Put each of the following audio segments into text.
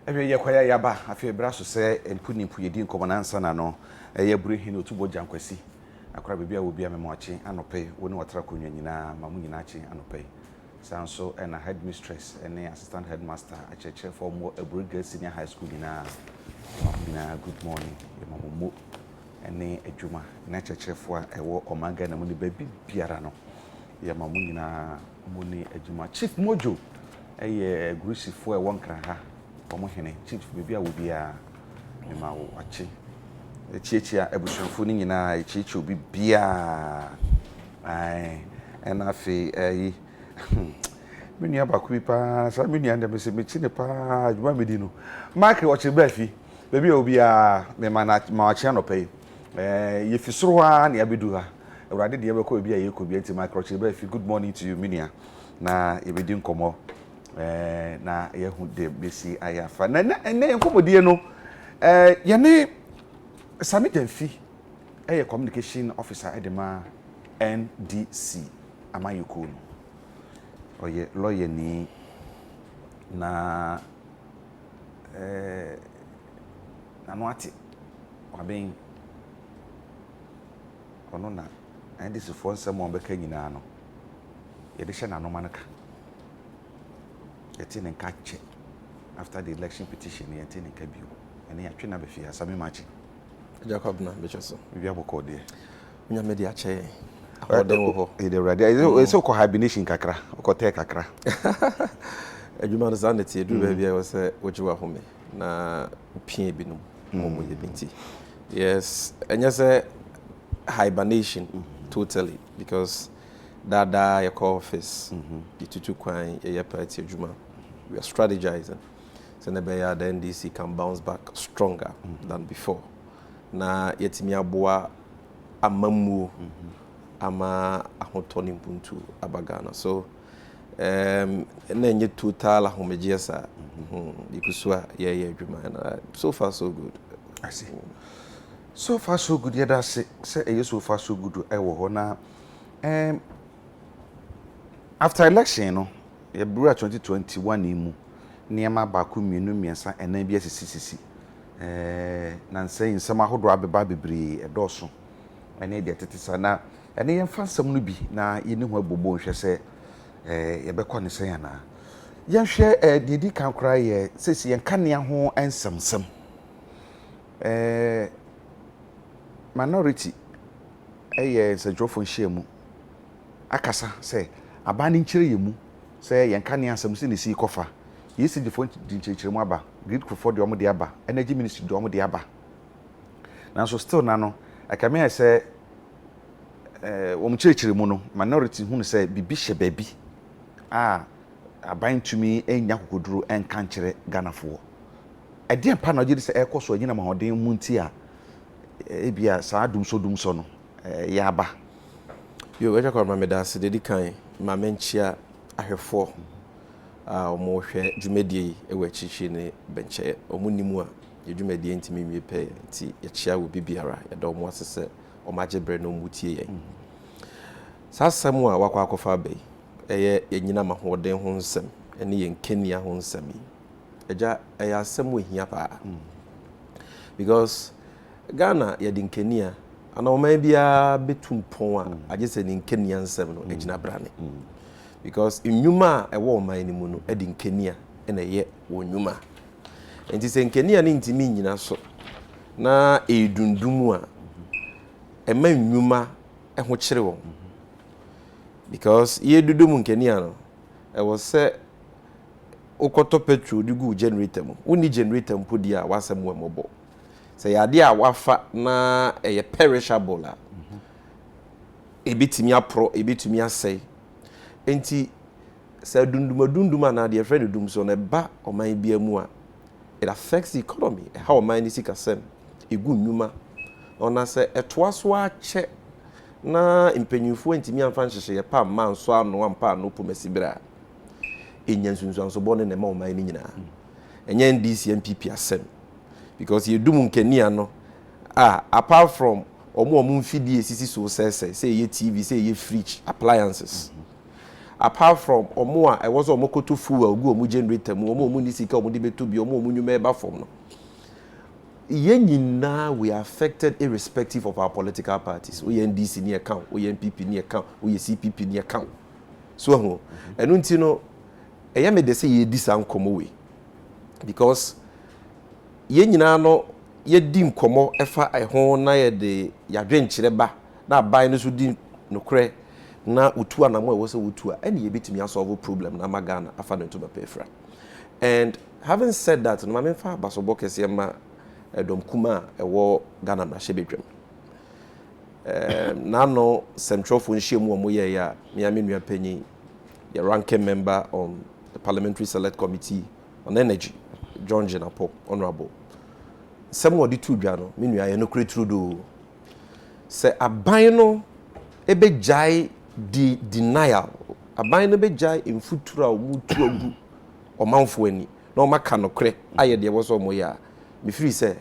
Every year, quite yaba, I feel brass to say, and putting Puyadin common answer, no, a year bring him to Bojanquesi. A crab will be a memory, and no pay, when what Trakunina, Mamuninachi, and no pay. Sounds so, and a headmistress, and the assistant headmaster, a church for more a brigade senior high school in a good morning, your mamma, and a juma, nature for a walk or manga and money baby piano. Your mamma, money a juma, Chief Mojo, a greasy for one craha. Chief Bibia will be a watching. The Chichia Ebushon Funing in a Chich will be beer. Aye, and I feel a many about Quipa, some many under Miss Michinipa, Ramidino. Michael, watch your Beffy. Baby will be a Marciano pay. If you saw one, Yabidua, or I did ever could be a micro Beffy. Good morning to you, Minia. Na, if we didn't come up. Na ye hu de besi ayafa na enkomodie no ye Sammy Gyamfi communication officer edema NDC amayuko no oye lawyer ni na no ate waben ono na NDC for nsem on beka nyina no ye de hye na no manaka yɛte ne nka kyɛ after the election petition yɛte ne nka bio ɛne yɛatwe na bɛfie asame machi Jacob na bechoso bia bɔkɔ deɛ nya me de akyɛ ahoden wo ho ide ready ɛsɛ kɔ hibernation kakra kɔ tɛ kakra adwuma no sanity edu ba bia wo sɛ wojiwa home na pie binum mo yɛ binti yes ɛnya sɛ hibernation totally because Dada your office, the tutu kwan your party juma. We are strategizing. So nebeya the NDC can bounce back stronger than before. Na yetimi aboa amamu ama ahotoni mpuntu abagana. So enye total ahomejiasa ikusua ye juma na so far so good. I see. So far so good. Yeah, that's say so far so good. I wo na after election no ye bru 2021 imu niema ba ku mienu miensa enan bi asisi na nsɛn nsɛm ahodo abeba bebree ɛdɔso ɛne de tetesa na ɛne yɛmfa nsɛm no bi na yɛni ho abobo nhwɛ sɛ yɛbɛkɔ ne sɛn ana yɛhwɛ de di kan kora yɛ sɛsi yɛnka ne ho nsɛmsɛm minority ɛyɛ nsɛdwofo nhyiamu akasa sɛ abani nkyere yemu sɛ yɛnka ne asɛm sɛ ne si kɔfa yesi defo di nkyerɛkyerɛ mu aba grid for de ɔmo de aba energy ministry de ɔmo de aba nanso still na no akame yɛ sɛ wɔn kyerɛkyerɛ mu no minority hu sɛ bibi hyɛ baabi a aban tumi enya kokoduro enka nkyerɛ Ghanafoɔ ɛdeɛ mpa na ɔgye sɛ ɛkɔ so anyina mahoden mu nti a ebia saa dum so no yɛ aba yo weja kwa mamedase dedi kan ma menchia ahwefo omo hwe dwumadie ewa chichi ne benche omo nimu a dwumadie ntimi miepe nti ye chia wo bibiara ye da omo asese omo agebre no mutie yen sasam a wakwa akofa bai eye yenyina mahoden ho nsem ene ye nkenia ho nsem eja eye asem ohia pa because Ghana ye dinkenia ana oman bia betum pon a age se ni nkenia nsem no agina brane because nnwuma a ewo oman ni mu no edi nkenia na ye wo nnwuma enti se nkenia ni ntimi nyina so na edundumu a ema nnwuma ho kyere wo because ye dudum nkenia no e wo se okoto petrol digu generator mu uni generator mpodi a wasem wo mobo se yade a wafa na eye perishable la ebitimi apro ebitimi asai enti se dunduma na de friend dum so na ba oman bia mu a it affects the economy how oman ni sika sem egu nnuma ona se etoaso a che na impanyufo ntimi amfa nhyehyɛ pa ma nso ano ampa no pomasibra enyansunsuanso bɔne na ma oman ni nyina enya NDC MPP asem because you do munkenia no apart from omo mfidie sisi so say ye TV say ye fridge appliances apart from omo a was omo koto fuel go omo generator mu omo ni sika omo de beto bi omo nyuma eba form no yenyina we are affected irrespective of our political parties. We NDC ni account, we NPP ni account, we CPP ni account. So ho enu nti no eya me de say ye di san komo we because yenyina no ye di nkomo efa ehon na ye de yadwenkyere ba na aban no so di nokre na utu anamo e wo se utu a ene ye betimi solve problem na magana afa no to ba pefra. And having said that no ma fa basobo kese ma edom kuma ewo Ghana na shebedwam na no central for nhemu omo ye ya me amenua panyi the ranking member on the Parliamentary Select Committee on Energy, John Jenapo, Honorable. Some of the two jano, menua ye no kretru do. Se aban no ebe jai di denial. Aban no be jai in futura omu tuagu omanfo ani. Na maka no kre aye de wo so mo ya. Me free say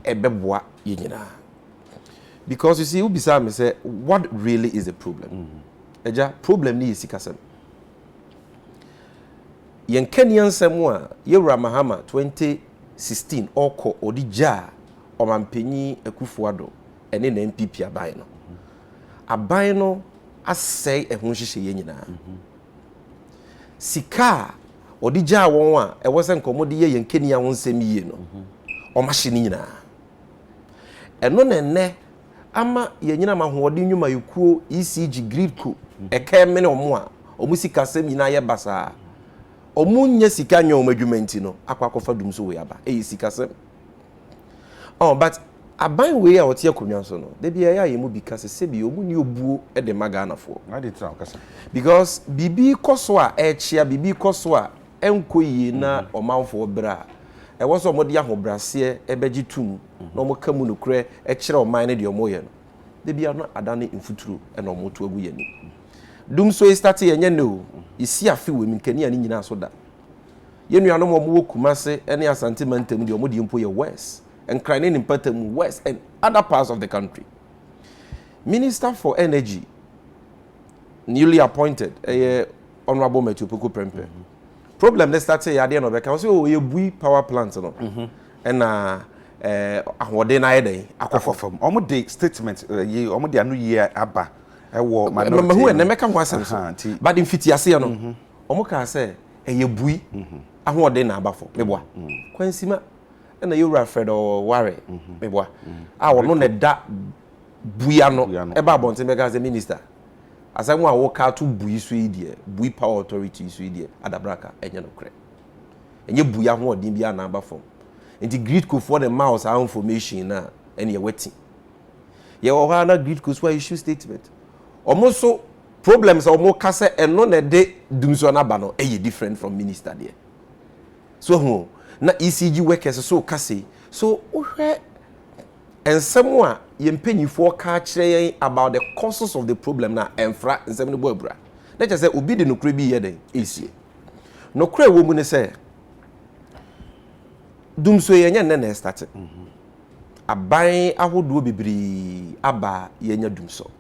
ebeboa ye nyina. Because you see, Ubisa me say, what really is the problem? Eja, problem ni isikasem. Yen Kenyan semwa, Yewra Mahama 2016, oko odija, omampenyi ekufuado, ene na MPP abaye no. Abaye no, asay ehunshise ye nyina. Sika, odija wonwa, ewose nkomodi ye yen Kenya wonsemi ye no. Omashini nyina. Eno nene, ama yenyina mahoɔden nnwuma yekuo ECG gridco ekemene omwa omusika sem nyina ye basa omunye sika nyo omadwumanti no akwakofa dum so we aba sika sem but aban we a wote akonwa so no de bia ya mu bika se bi omuni obuo de magana fo na de tra kasa because bibi koso a echia bibi koso a enkoyi na omanfo bra e wo so mode ahobrase ebeji tum na omo kamu no kure e kire oman ne de omo ye no de bia no adane infuturo e na omo to agu ye ni dum so start ye nye no isi afi we minkani ani nyina so da ye nuano mo wo kumase ene asante mantem de omo de mpo ye west and crying in patam west and other parts of the country. Minister for Energy newly appointed Honorable Metupoko Prempe. Problem they start say yade no be kan say ye bui power plant no and ahode na yede akofofam omo de statement ye omo de anu ye aba ewo minority who na meka ho asem but in fitiase no omo ka say ye bui ahode na abafo meboa kwansima na Yewra Fred or Ware meboa wono ne da buia no eba abonte mega as a minister asem wa wo ka to bui so idie bui power authority so idie adabraka enye no kre enye buia ho odin bia na abafo enti grid co for the mouse our information na ene ye weti ye wo ha na grid co so issue statement omoso problems omo ka se eno na de dumso na ba no eye different from minister there so ho na ECG workers so kase so ohwe ensem a yempanyifo ka kire about the causes of the problem na enfra ensem no boabura na che say obi de nokure bi ye den esie nokure wo mu ne say dumso yenya na start aban ahodo bibiri aba yenya dumso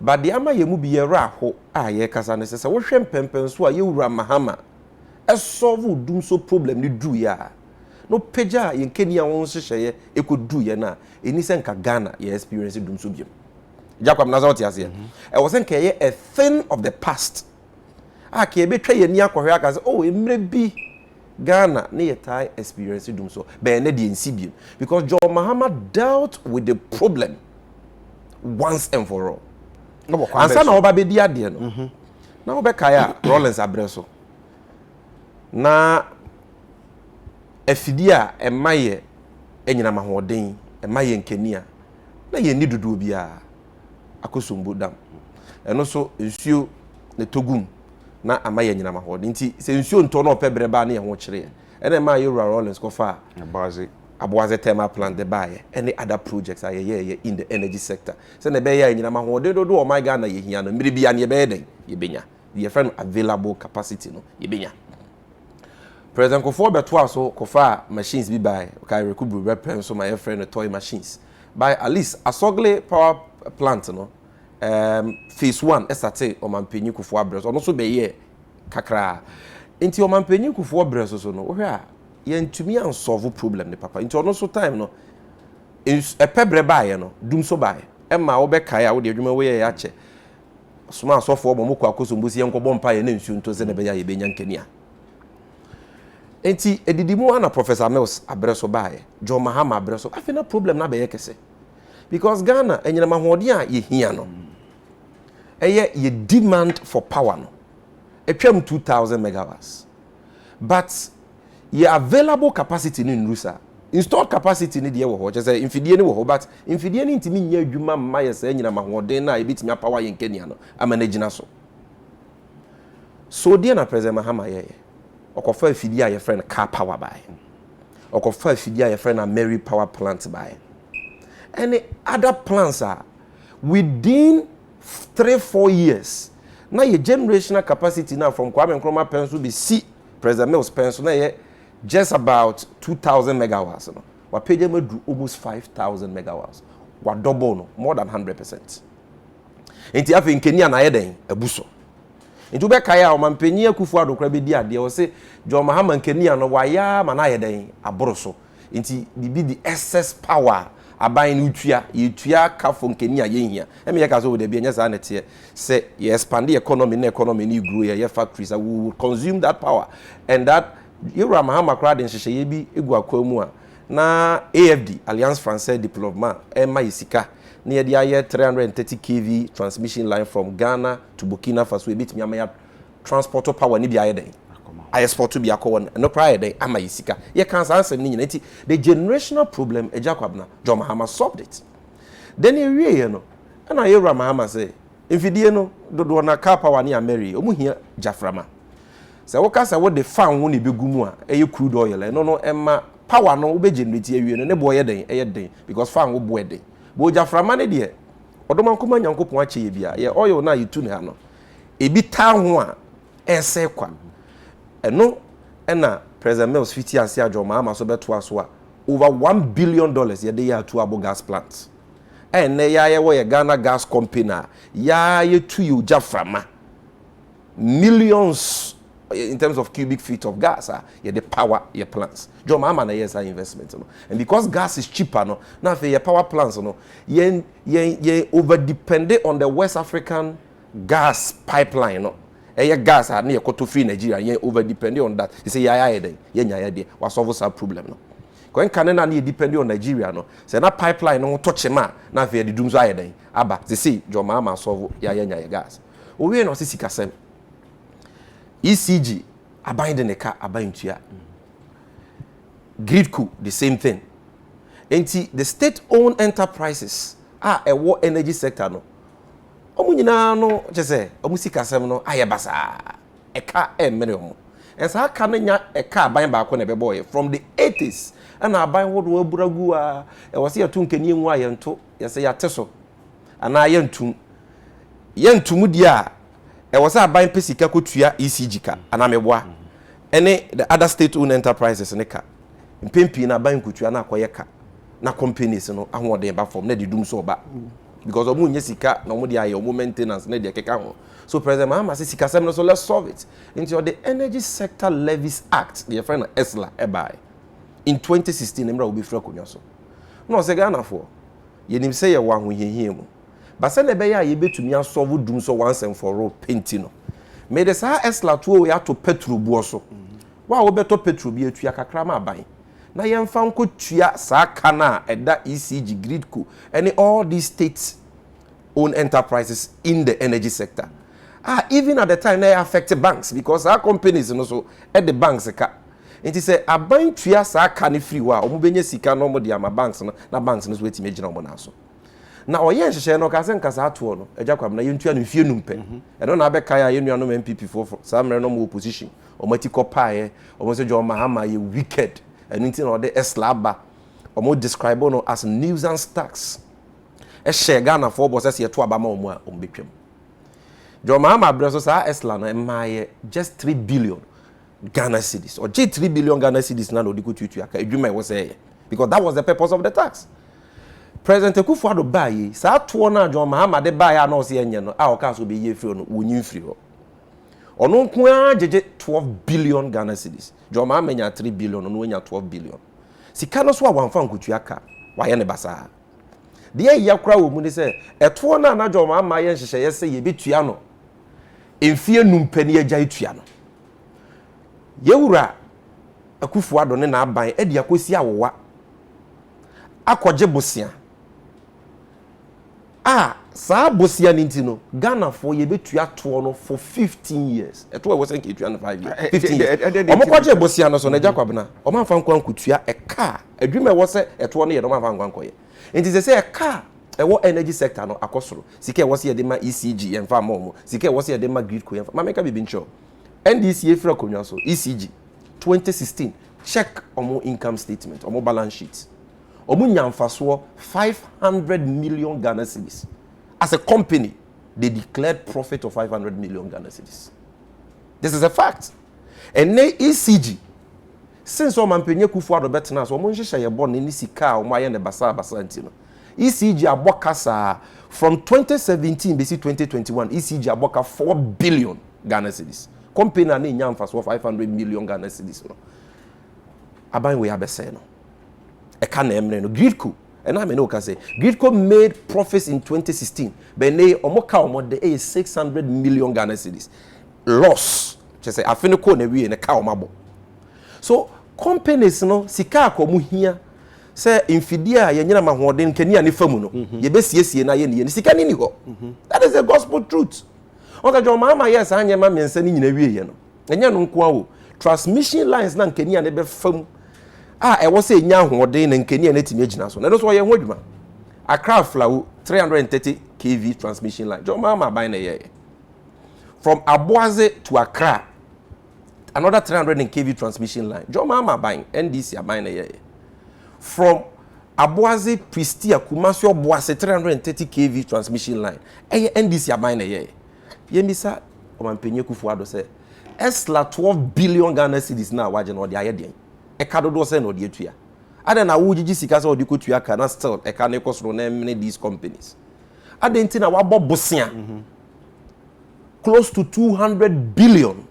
but the ama yemu bi yera ho a ye kasa ne say wo hwe mpempen so a Yewra Mahama e solve dumso problem ni du ya no peja yen Kenya won hyehyeye ekodu ye na eni se nka Ghana ye experience dumso biem Jacob Nazareth ase e wo se nka ye a thing of the past aka e betwa ye ni akohwe aka se oh emre bi Ghana ne ye tai experience dumso be na de ensi biem because John Mahama dealt with the problem once and for all no ansa na oba be di ade no na obeka ya Rollins abreso na efidia emaye enyina mahoden emaye nkania na ye ni dudu bia akosombo dam eno so nsuo ne togum na amaye enyina mahoden nti se nsuo nto na opebre ba na ye ho kire ene ma Yewra Rollins ko fa abaze thermal plant de baye any other projects aye in the energy sector se na be ye enyina mahoden do o my Ghana ye hia no mmiri bia na ye be den ye benya ye friend available capacity no ye benya President Kofo beto aso kofa machines bi by okay recubru repen so my friend toy machines by at least Asogle power plant no phase 1 estate omampenyi kufu abreso ono so be ye kakra enti omampenyi kufu abreso so no ohwe a yentumi an solve problem ne papa enti ono so time no epebre bae no dum so bae emma wo be kai a wo de adwuma wo ye ya che soma asofo obo mokọ akoso mbusi ye nkọbọ mpa ye na nsu nto se ne be ya ye benya nkania enti edidimu ana Professor Mills abreso bae John Mahama abreso afina problem na be ye kese because Ghana enyina mahode a ye hia no ye demand for power no etwam 2000 megawatts but ye available capacity in Rusa installed capacity ni de wo ho say infidie ni wo ho but infidie ni ntimi nya adwuma mma ye say nyina mahode na e bitimi power ye nkania no amanagina so de na President Mahama ye okofa afidie a ye friend car power by okofa afidie a ye friend a Mary power plant by any other plants are within 3-4 years na your generational capacity now from Kwame Nkrumah pencil be see President Mills pencil na ye just about 2,000 megawatts no wa page me do almost 5,000 megawatts wa double no more than 100%. Enti afi nkenia na yeden abuso enti be kai a o mampanyi akufu adokra be di ade o se John Mahama nkenia no wa ya ma na yeden aboroso enti bibi the excess power aban no tua kafo nkenia yehia eme ye ka so de bi enya sa na tie se ye expand the economy na economy ni grow ye factories we will consume that power and that Yura Mahama crowd in Shishye bi egu akwamu na AFD Alliance Française Développement ema isika na ye dia 330 kV transmission line from Ghana to Burkina Faso e bitimi amaya transport power ni bia yeden I export to be akọ no prior day ama isika ye kan san answer ni nyina nti the generational problem ejakwabna John Mahama solved it then e wie ye no na Yura Mahama say infidie no dodo na car power ni Ameri omu hia jaframa se wo kasa wo de fan wo ne begumu a eye crude oil no no emma power no wo be generate awie no ne bo ye den eye den because fan wo bo den bo jaframa ne de odoma nkoma nyankopon ache ye bia ye oil na yitu ne ha no ebi ta ho a ese kwa eno na President Mills fiti ase John Mahama so beto aso a over $1 billion ye de ya to abo gas plant ene ya ye wo ye Ghana gas company ya ye tu you jaframa millions in terms of cubic feet of gas, the power your plants. John Mahama na yes investment, no? And because gas is cheaper, no, now for your power plants, no, ye over dependent on the West African gas pipeline, no. Your gas are near Koto free Nigeria, ye over dependent on that. You say ye was solve that problem, no. When Canada need dependent on Nigeria, no. Say na pipeline no touch ma na for the dooms ayede. Aba, they say John Mahama solve ya gas. We no see kasem. ECG abind in the car abind here. Gridco the same thing. Enti the state-owned enterprises a war energy sector no. Omu nyina no je say omu sika sem no ayebasa e car mere omu. And so can nya e car abind ba ko na be boy from the 80s and abind what we buragu a e was here to nkeni enwu ayento ye say yateso ana yentum dia e was a buying pesika kotua ECG ka anameboa ene the other state owned enterprises ne ka mpempi na buying kotua na akoye ka na companies no ahode ba form na didum so ba because omu nye sika na omu de aye omu maintenance na de keka ho so President Mahama say sika sem no so let's solve it into the Energy Sector Levies Act the friend ESLA ebai in 2016 emra obi fra konyo so no se Ghana for yenim say ye wa ho hiehie mu but say na be ya ye betumi asolve dum so once and for all painting no me de sa esla to we ato petrol buo so wa wo beto petrol bi atua kakra ma ban na ye mfa nko tua sa kana eda ECG Gridco and all these states owned enterprises in the energy sector even at the time they affect banks because our companies no so at the banks ka it is a bank tua sa kana free wa omo benye sika no mo de ama banks no na banks no so wetime gina omo na so na oye nhyehyɛ no kase nkasa ato no agyakwam na yentua no mfie numpe ɛno na abɛka ya yenua no MPP for samre no mo opposition omati kopae omo se John Mahama ye wicked and nti na ode eslaba omo describe no as nuisance tax share Ghana for boss as ye to abama omo a ombetwam John Mahama breso sa esla no emaye just 3 billion Ghana cedis or 3 billion Ghana cedis na no dikotutu aka edwuma e wo say because that was the purpose of the tax President Akufo-Addo baye saa to na John Mahama de baye na o se enye no a o ka so be ye free no wonyin free ho ono nko a jeje 12 billion Ghana cedis John Mahama nya 3 billion no nya 12 billion sika no so a wanfa nkotua ka wa ye ne basa de ya kra wo mu ni se eto na John Mahama ye nhyehyɛ ye se ye betua no emfie numpani agya etua no yewura Akufo-Addo ne na aban e de akosi awowa akɔgye bosia saa bosia nintino Ghana for ye betua to no for 15 years eto we was nke tua no 5 years 15 years omokɔgye bosia no so na Jacobna omanfa nkwan kutua eka adwuma e wo se eto no ye no omanfa nkwan koye enti se eka ewo energy sector no akosoro sika e wo se ye de ma ECG emfa mo sika e wo se ye de ma grid ko emfa mameka bibi ncho NDC efra konwa so ECG 2016 check omo income statement omo balance sheet omo nyamfaso 500 million Ghana cedis as a company they declared profit of 500 million Ghana cedis. This is a fact. And na ECG since o mampenye Akufo-Addo betena so omo nhyehyɛ ye bɔ ne sika omo aye ne basa ntino ECG abokasa from 2017 besi 2021 ECG aboka 4 billion Ghana cedis company na nyamfaso 500 million Ghana cedis no aban we abese no e ka na emre no Gridco and I know say Gridco made profits in 2016 but they omoka omode 600 million Ghana cedis loss just say afini ko na wie ne ka omabo so companies no sika akomu hia say infidia ye nyina mahoden kani ani famu no ye besiesie na ye ne sika ni ho that is the gospel truth oga John Mahama yes anya ma mensa ni nyina wie ye no enya no nko awo transmission lines na nkani ani be famu e was say nya hoden na nkani na timi agina so na do so ye ho adwuma Accra Flow 330 kV transmission line John Mahama buy na ye from Aboaze to Accra another 300 kV transmission line John Mahama buy NDC buy na ye from Aboaze Pristia Kumasi Oboase 330 kV transmission line NDC buy na ye misa omampenye Akufo-Addo say esla 12 billion Ghana cedis na waje na odi ayeden e ka dodo say na odi etua ada na wo gigi sika say odi kotua ka na still e ka na ekosoro na many these companies ada nti na wabo bosia close to 200 billion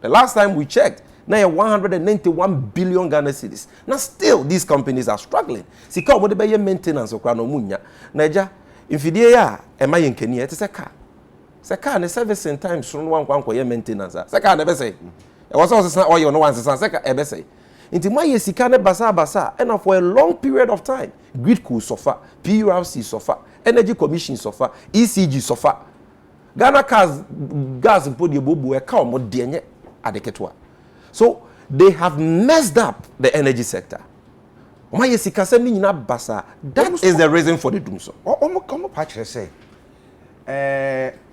the last time we checked now 191 billion Ghana cedis now still these companies are struggling sika obo de be maintenance okra na omunya na eja infidie ya e ma ye nkani e te se car se car ne service in time so no wankwanko ye maintenance se car na be say e was also oil no one se car e be say inti ma ye sika ne basa and for a long period of time Gridco suffer PURC suffer Energy Commission suffer ECG suffer Ghana cars gas put the bobu e ka omo de enye adeketwa so they have messed up the energy sector ma ye sika se ni nyina basa that is the reason for the doom so omo pa kire say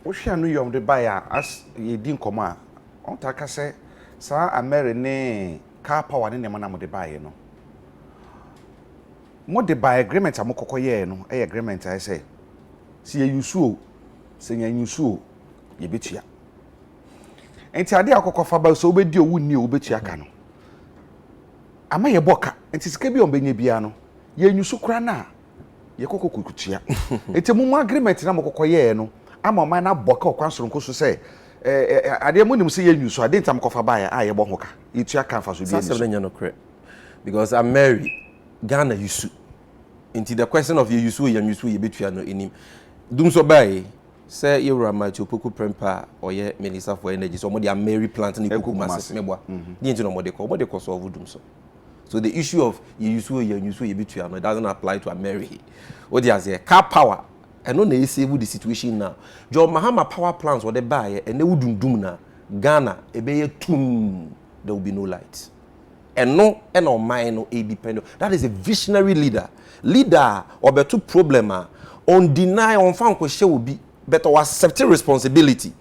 wo hwe anu yom de baya as ye din koma on ta ka say sa amere ne car power ne nema na mo de baye no mo de buy agreement amokokoye no agreement I say si ye yusuo se nya yusuo ye betua enti ade akokofa ba so obedi owu ni obetua ka no ama ye boka enti sika bi on benye bia no ye yusu kra na ye kokokutua enti mu agreement na mokokoye no ama man na boka okwanso nko so say ade mu nim se ye yusu ade ntam kofa ba ya ye bo hoka yetua kan fa so bi ni because I'm married Ghana yusu into the question of yusu ye betua no enim dum so bai say you were my opoku prempa or ye minister for energy so mo dey Mary plant ni kuku masse meboa di nti no mo dey ko so dum so the issue of yusu ye betua no doesn't apply to Mary what dey as car power and no na save the situation now John Mahama power plants what they buy and they wudundum na Ghana ebeye tum there will be no light and no mine no depend that is a visionary leader or better problem on deny on fan ko she will be better accept responsibility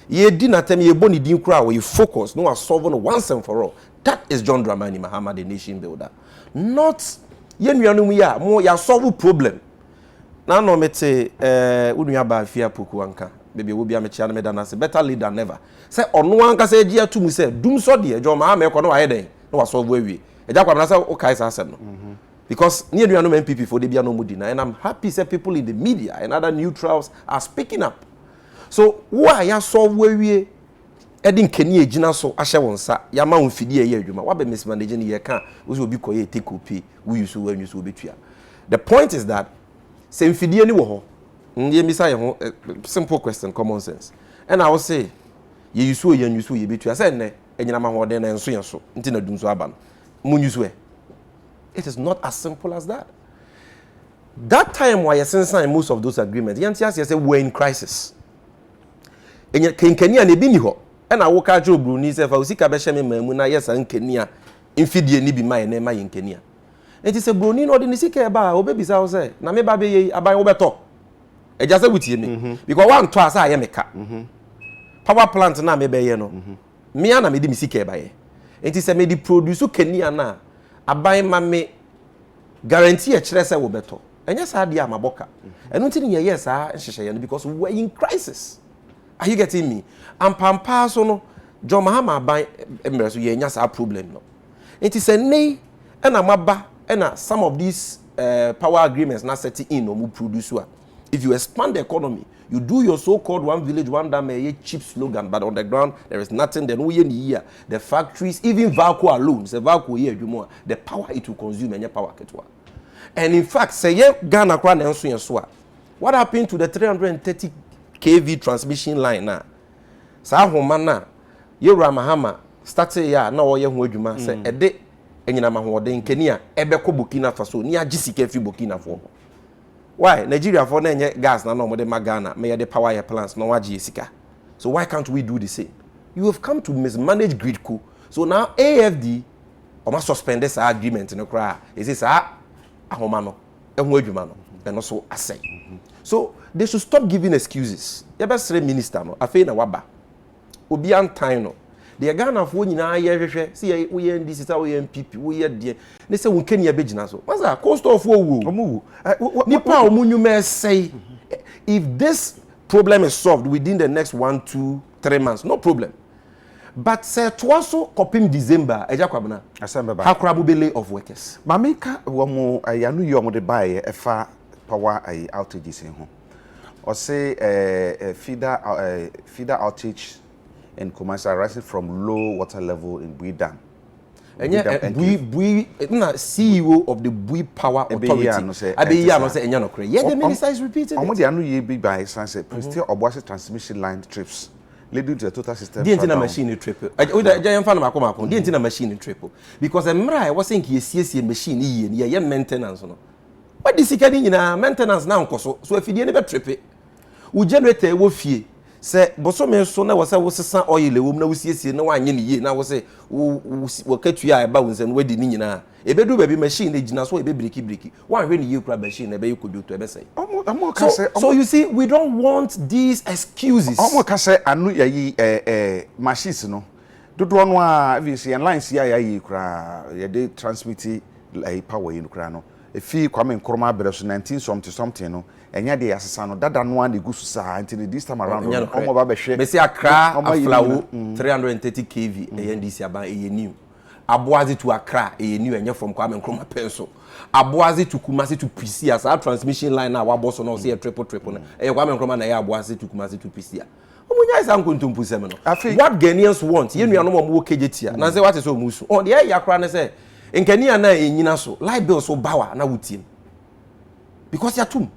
ye di na tem ye boni din kura we focus no solve once and for all that is John Dramani Mahama the nation builder not ye nuanum ya mo ya solve problem na no mete unua ba afia poku anka bebe wo bia me chia na me dana se better leader never say ono anka say gia tu mu say dum so de John Mahama e ko no wa ye den no wa solve awie eja kwa na say o kai sa asem no Because near the MPP for the Biano Mudina, and I'm happy that people in the media and other neutrals are speaking up. So why ya so we Edin Kenya Gina so Asha Wonsa, Yama Unfidi a year, what be mismanaging ye can, we will be koye take OP, we use when you so be. The point is that same fidi any wo, simple question, common sense. And I will say, ye so ye be to say, and Yanama Hoden and so, Intina Dunzo Aban, Munuswe. It is not as simple as that. That time why you sign most of those agreements, Yantias say we're in crisis. And yet Kenya ne bini and I walk out Joe Bruni if I was sick abeshame Muna, yes, and Kenya, infidie ni be my name in Kenya. It is a Bruni or the Nisika about or babies I say, Name baby, I buy over. I just said with you because one twice I am a cat. Power plant na maybe no. Me and I made Misika by it is a made produce Kenya na. I buy mammy guarantee a chess will better. And yes, I dear my boca. And until yes, because we're in crisis. Are you getting me? And Pampa so John Mahama by embers, yes, our problem. No, it is a nay and a maba and some of these power agreements not setting in or move producer. If you expand the economy, you do your so-called one village, one dam, a cheap slogan, but on the ground there is nothing. Then we in here, the factories, even Valco alone, the Valco here, you more the power it will consume and your power ketwa. And in fact, say Ghana Kwan and Swa. What happened to the 330 kV transmission line now? Sahomana, Yura Mahama, started ya now ye wojuma say a day and you know in Kenya, Ebeko Burkina Faso, near GCK Burkina Faso. Why Nigeria for gas na no more than Ghana, may the power plants no Jessica. So why can't we do the same? You have come to mismanage grid co. So now AFD must suspend this agreement in the cry. Is this ahomano, and also assay. So they should stop giving excuses. You best say minister no, afe na waba. Obi antan no. The Ghana for nyina ye see we this is how we MPP we there. They say we Kenya be gina so. What's that? Cost of wo. Nipa omunyume say if this problem is solved within the next 1, 2, 3 months, no problem. But say twaso kopim December eja kwabna. Asemba. Hakrabu be lay of workers. Mameka womo ayanu yomo de bae efa power outages in home. Or say feeder outage in commercial rising from low water level in Bui Dam. And yet, Bui, CEO of the Bui Power Authority. I be here, no say, and you're not crazy. Yeah, the minister is repeating. I'm the anu ye be by sunset. Still, Obuasi transmission line trips leading to the total system. The entire machine triple. I giant fan of my the entire machine triple because I was saying he sees a machine here, maintenance. What is he getting in maintenance now? So if you didn't trip it, we generate a wolfie. Say, Bosome so na was a oil, we no see no one ye. Now was say, we'll catch you about and wedding in. A bedroom baby machine, they just so a baby bricky. Why when you grab machine, a baby could do to say. So you see, we don't want these excuses. Almost say, I knew ye machines, no. Don't want to see and lines ye cry, they transmit like power in Crano. A fee coming Kroma Beres 19 something, no. And yet the assassin that no one the goose until this time around. Messi Accra, Aflawo, 330 kV, ANDC about a new. Abuazi to Accra, a new and you're from Kwame Nkrumah Pencil. Abuazi to Kumasi to PC as our transmission line now, our boss on say a triple. A Kwame Nkrumah na Abuazi to Kumasi to PC. What Ghanaians want, you know, no more KJT. Now say what is so musu. Oh, the air Accra say, in Kenya na in Yinaso, light bill so bawa na wutin. Because you're too.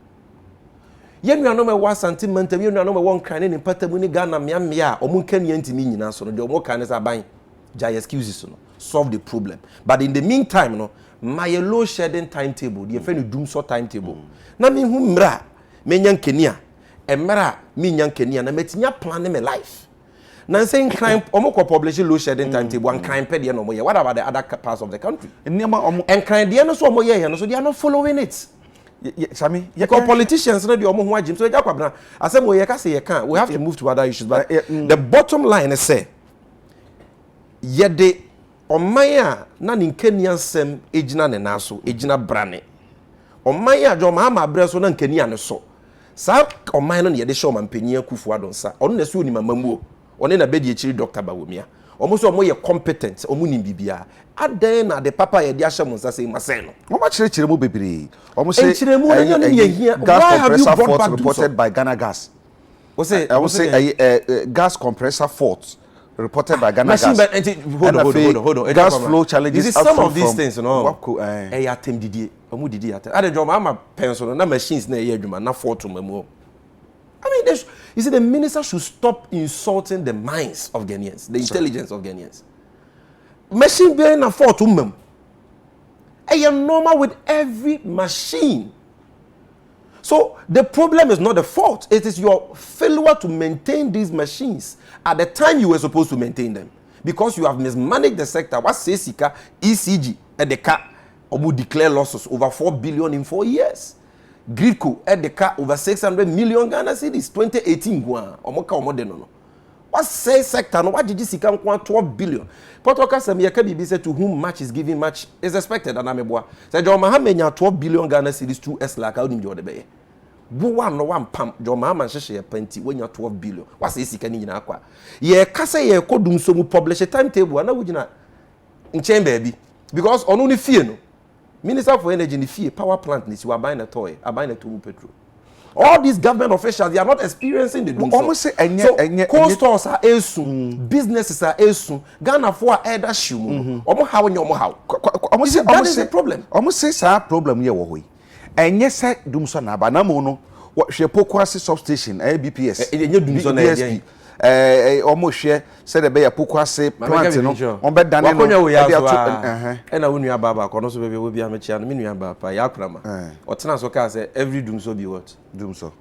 Yen you know me was sentiment, you know me one kind in Patamuni Ghana, Miamia, or Munken Yentimi, so the more kindness are buying. Jai excuses, solve the problem. But in the meantime, no, my low shedding timetable, the friend doom so timetable. Na me whom mra, me nyan Kenya, and mra, me nyan Kenya, na metinya plan my life. Now saying crime, almost publish low shedding timetable and crime pedia no more. What about the other parts of the country? And crime, they are not so more, so they are not following it. Sammy, because politicians know the omo Jim. So I said, we have to move to other issues. But the bottom line is say, yet the omaya na in Kenyan sem ejina ne naso ejina brane. Omaya jo mama breso na Kenya ne so. Sa omaya no ye de show man penia kufu adon sa. Ono na su ni mamamuo. One na bedi e chiri Dr. Bawumia. almost omo competent omo nim bibia adan na the papa ye dia hyem nsa say masay no omo chire mo bebre omo say gas compressor fault reported by Ghana Gas. Gas compressor fault reported by Ghana Gas. Hold on. Gas flow challenges. Is some of these things, you know? Atem didi, omu didi atem. Ade job, I'm a pencil, na machines na ye adwuma, na fault memo. I mean, you see, the minister should stop insulting the minds of Ghanaians, the intelligence of Ghanaians. Machine being na fault mem. I am normal with every machine. So the problem is not the fault. It is your failure to maintain these machines at the time you were supposed to maintain them. Because you have mismanaged the sector. What says Sika, ECG, at the car, omu declare losses over 4 billion in 4 years. Gridco, at the car, over 600 million Ghana cedis, 2018. What says sector? What did you see? 12 billion. Potoka Sammy Kabibi said to whom much is given, much is expected. And Ameboa said, John Mahamenya 12 billion Ghana cedis 2S like out in Jordan Bay. One no one pump, John Mahama share plenty when you're 12 billion. What's this? Can you know? Ye Kasa ye could do so publish a timetable. And now we in chain baby because on only fear no Minister for Energy in the fear power plant needs you are buying a toy, are buying a two petrol. All these government officials, they are not experiencing the doom. Almost say, cold stores are soon, businesses are soon, Ghana for either shoe, almost how in your how. Almost say that is a problem. Almost say, sir, problem here, Woy. And yes, sir, Doomsona, Banamono, what she Pokwasi substation, BPS, DSP. Almost share said a bear Pokwasi plant, on bed than and I wouldn't have Baba, Conoso will be a mature and Minian Baba, Yakrama, or Tanasoka say every doom so be what? Doom so.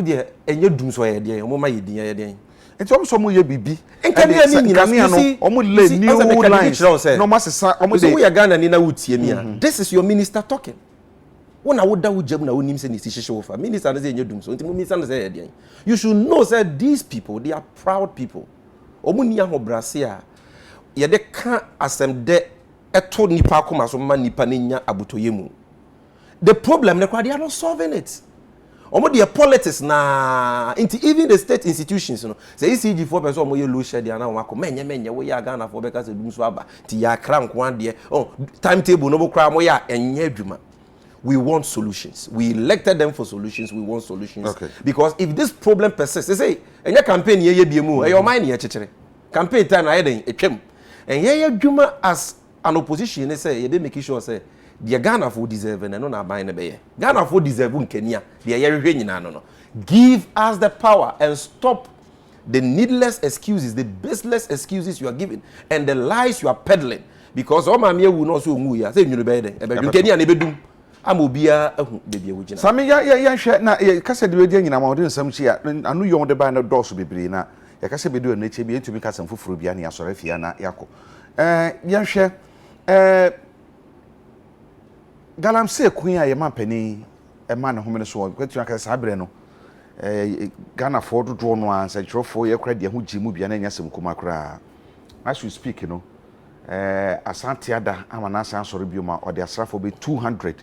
Dear, and your doom so dear, Moma, dear. It's almost some way BB. And can you almost lay new lines? No, Master, almost we are Ghana Nina would see me. This is your minister talking. When I would do job now, when him say this issue over minister and say you doom so. You should know that these people, they are proud people. Omunia ho Brasia, ye de can asem de eto nipa koma so ma nipa nya abutoyemu. The problem they are not solving it. Omo the politics na into even the state institutions, you know. Say ECG for person omo ye low share dia na wako menye we ya Ghana for because dum so aba ti ya krank one there. Oh, timetable no kra mo ya enye adwuma. We want solutions. We elected them for solutions. We want solutions. Okay. Because if this problem persists, they say, and your campaign ye be mu, your mind ye chechere. Campaign time I den etwem. And ye dwuma as an opposition, they say, they make sure say, the Ghana for deserve and no na buy na be. Ghana for deserve in Kenya. The ye rehwe nyina no. Give us the power and stop the needless excuses, the baseless excuses you are giving, and the lies you are peddling. Because all my will not so mu ya. Say you be den. E Kenya na be dum. Amobia baby wujina Sammy ya hwe na ya kasa de wedi nyina ma odi nsam chi ya anu yon de ba na dose bebre na ya kasa be do na che bi etumi kasa mfufuru bia na ya sore fia na yako ya hwe galamse kun ya ma pani e ma na homene so kwetu aka sabre no Ghana for do no ansa chirofo ye kra de ho gimu bia na nya sem kuma kra as we speak you know asante ada amana san sore bioma odi asrafo be 200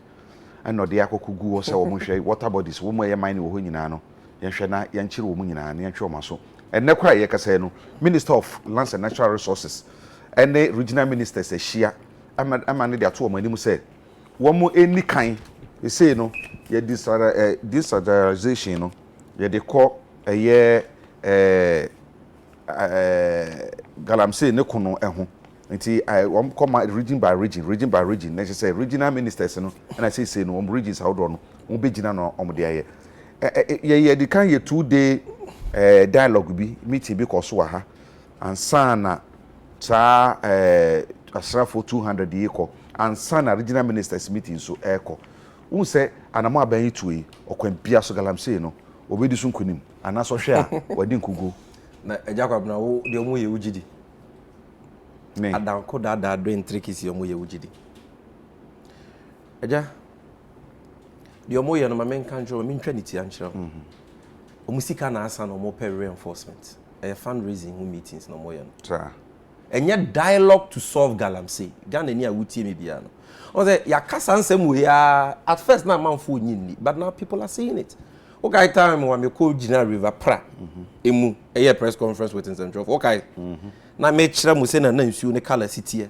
and no de akokugu o se wo hwe water bodies wo mo ye mine wo ho nyina no ye hwe na ye nchire wo mu nyina na ye hwe o maso enne kwa ye kasa no Minister of Lands and Natural Resources and the regional ministers ehia amane de ato wo mani mu se wo mo eni kan e say no ye desalinization no ye de ko ye galamsey ne kono eho nti come region by region na say regional ministers no and I say no regions how do no be gina no de aye ye de kan ye 2-day dialogue bi meeting bi ko so wa ha ansa na sa asrafo 200 ye ko ansa na regional ministers meeting so eko un say anamo aban tuyi okwan bia so galamsey no obedi so nkonim anaso hwe a wadi nkugo na Jacob na wo de omo ye wugidi adanko da do intricisi omo ye wugidi eja de omo ye no ma men kan joro min twa ni ti ankyere omo sika na asa no omo pay reinforcement fundraising meetings no omo ye no sir enye dialogue to solve galamsey Ghana ni a wutie me bia no o say ya kasa nsem we ya at first na manfo nyinni but now people are seeing it Okay, time when me call Gina River Pra. Emu, a press conference with Central. Okay. Na me chira mu say na nsuo ne color city.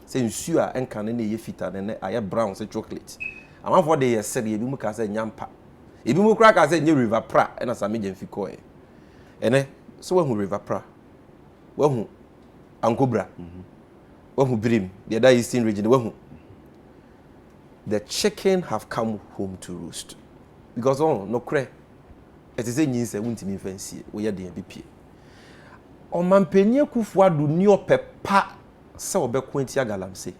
Say nsuo a enka ne ye fita ne aye brown say chocolate. Amanfo de ye said ye bi mu ka say nyampa. E bi mu kra ka say nye River Pra na Sammy Gyamfi ko e. Ene so we hu River Pra. We hu Ankobra. We hu Birim, the other eastern region we hu. The chicken have come home to roost. Because no cre. It is a news that won't mean fancy. We are the MVP. On Mampenye Kufuadu Neo Pepa Saobe Quentia Galamse.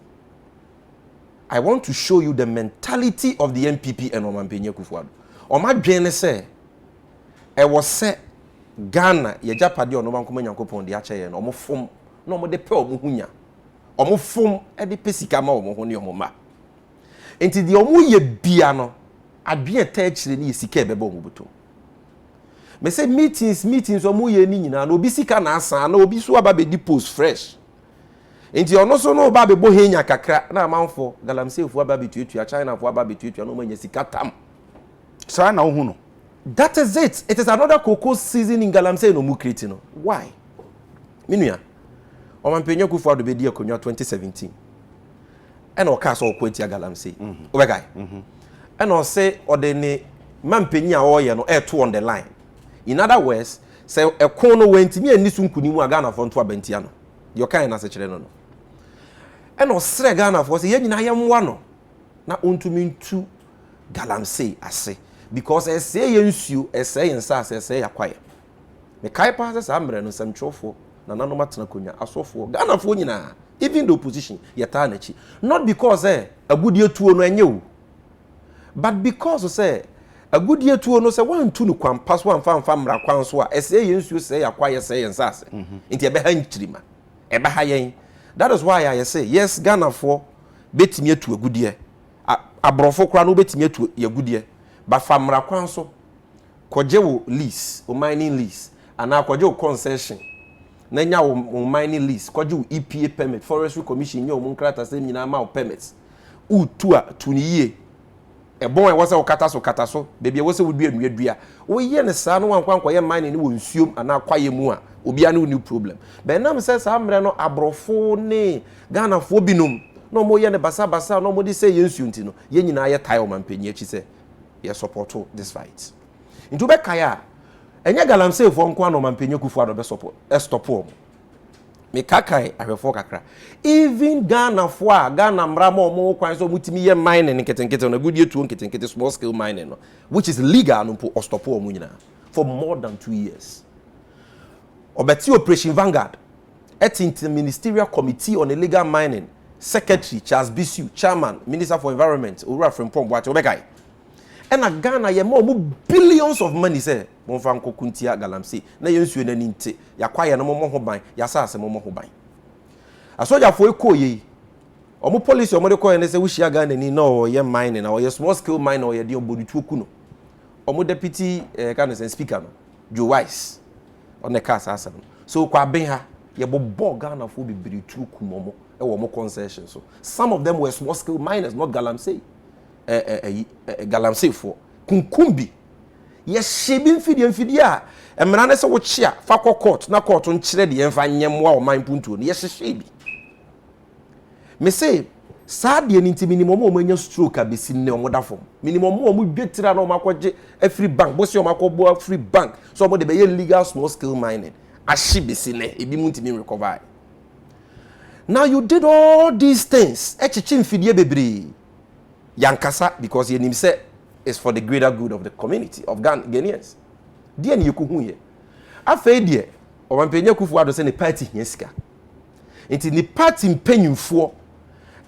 I want to show you the mentality of the MPP and on Mampenye Kufuadu. On my journey say, I was said Ghana, ye Japadi or no one come on the Achayan, or more form, no more the pearl muhunya, or more form at the Pesicama or Mohoni or Moma. Enti the omuye biano adwe atachire ni sika ebebo mubuto me say meetings omuye ni nyina na obi sika na asan na obi so aba be di post fresh enti ono so no ba be bo henya kakra na amanfo galamsey fu aba betuatua China fu aba betuatua no manya sika tam sa na ohu no. That is it. It is another cocoa season in galamsey no mu create no. Why? Minua o mampenye kufu ado be di akonwa 2017 and o cast all quentia galamsey. Obegai. And o say or the ne mampenyi a o ye no air 2 on the line. In other words, say a kono went me ani sunkunimu agana for nto abentia no. Your kind na se kire no no. And o sre Ghana for say ye nyina yemwa no. Na ontumi ntu galamsey ase because e say ye nsuo e say yensa ase say yakwaye. Me kai pa say ambre no samtwofo na nanom atena konya asofo Ghana fo nyina even the opposition yeta na chi not because agudie tuo no enye wo but because say agudie tuo no say wan tu no kwampa so amfa mra kwan so a ese yensuo say yakwaye say yensase nti ebe ha nchirima ebe ha yen. That is why I say yes Ghana for betimi atu agudie abrofo kra no betimi atu agudie but famra kwan so koje wo lease o mining lease ana koje wo concession na nya wo mining lease kwaje wo EPA permit forestry commission nya wo nkrata se nyina ma wo permits utu a tuniye ebon e wo se wo kata so bebia wo se wo dua nuadua wo ye ne sa no wankwankwa ye mining ni wo nsuom ana kwaye mu a obia ne new problem be nam se sa amre no abrofo ne Ghana fo binom no mo ye ne basa no mo di se ye nsuo nti no ye nyina ye tai o mampanyi achi se ye support this fight ntu be kaya enye galamsey fo nko ano mampenye kufu ado be support stop o me kakai ahwefo kakra even Ghana fo a Ghana mra ma omo kwan so mutimi ye mining nketenkete na gudie tuo nketenkete small scale mining no which is legal no po stop o nyina for more than 2 years. Obeti Operation Vanguard at Interministerial Committee on Illegal Mining Secretary Charles Bisu Chairman Minister for Environment Ura Frimpong Boate Obekai and Ghana ye more billions of money say mon fan ko kuntia galamsey na ye nsuo na ninte ya kwaye no mo ho ban ya sase mo ho ban asoja fo ekoye omo police omo de koye ne say wo hia Ghana ni no ye mining na ye small scale mine or ye de obodutu oku no omo deputy kind of speaker no Joe Wise on the cast asa no so kwa ben ha ye bobo Ghana fo bibiri tu oku momo e wo mo concession so some of them were small scale miners not galamsey galamsey for kunkumbi ye shebi mfidi a emra ne se wo chia fa court na court nkyere de emfa nyemwa o man puntuo ne ye hyebi me say sad ye nti minimum o manya stroke abesi ne o modafom minimum o mu dwetira na o makoje free bank bo se o makobo free bank so o de be ye legal small scale mining ashibesi ne ebi mu ntimi recover. Now you did all these things echichi mfidi bebre yankasa because ye nim say is for the greater good of the community of Ghanaians. Dear ni yokuhu ye. Afei de o mampenye kufu ado se ne party hia sika. Enti ni party mpenyimfo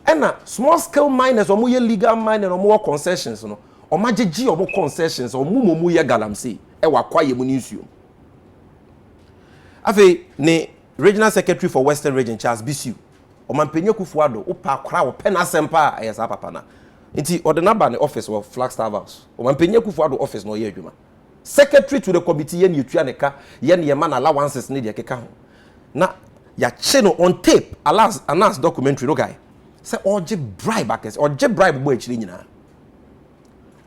ena small scale miners omo ye legal mining omo concessions no. Omo agegi omo concessions omo momu ye galamsey e wakwaye mu ni nsuo. Afei ne regional secretary for Western Region Charles Bisu o mampenye kufu ado opa akra wo pena sempa a yesa papa na. Inti ordinary office of Flagstaff House. O mampenye kufu ado office no ye adwuma. Secretary to the committee ye ni etua neka ye ne man allowances ne de keka ho. Na ya che no on tape announce documentary no guy. Say oje bribe akes oje bribe bo akiri nyina.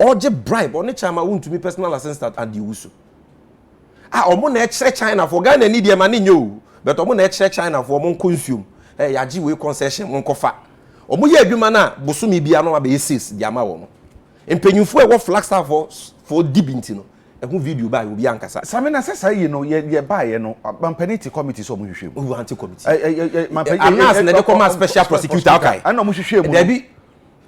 or je bribe or ne chama won to me personal assistant and you so omo na ekire China for Ghana need e ma ne nyo but omo na ekire China for omo consume ya gi we concession mon kofa omo ye adwuma na bosumi bia no abe 6 di ama wo no empenyufo e wo Flagstaff for dibinti no ehun video ba obi ankasa Sammy na say say no ye ba ye no mampanity committee so mo hwehwem who anti committee anas na dey come special prosecutor okay ana mo hwehwem there be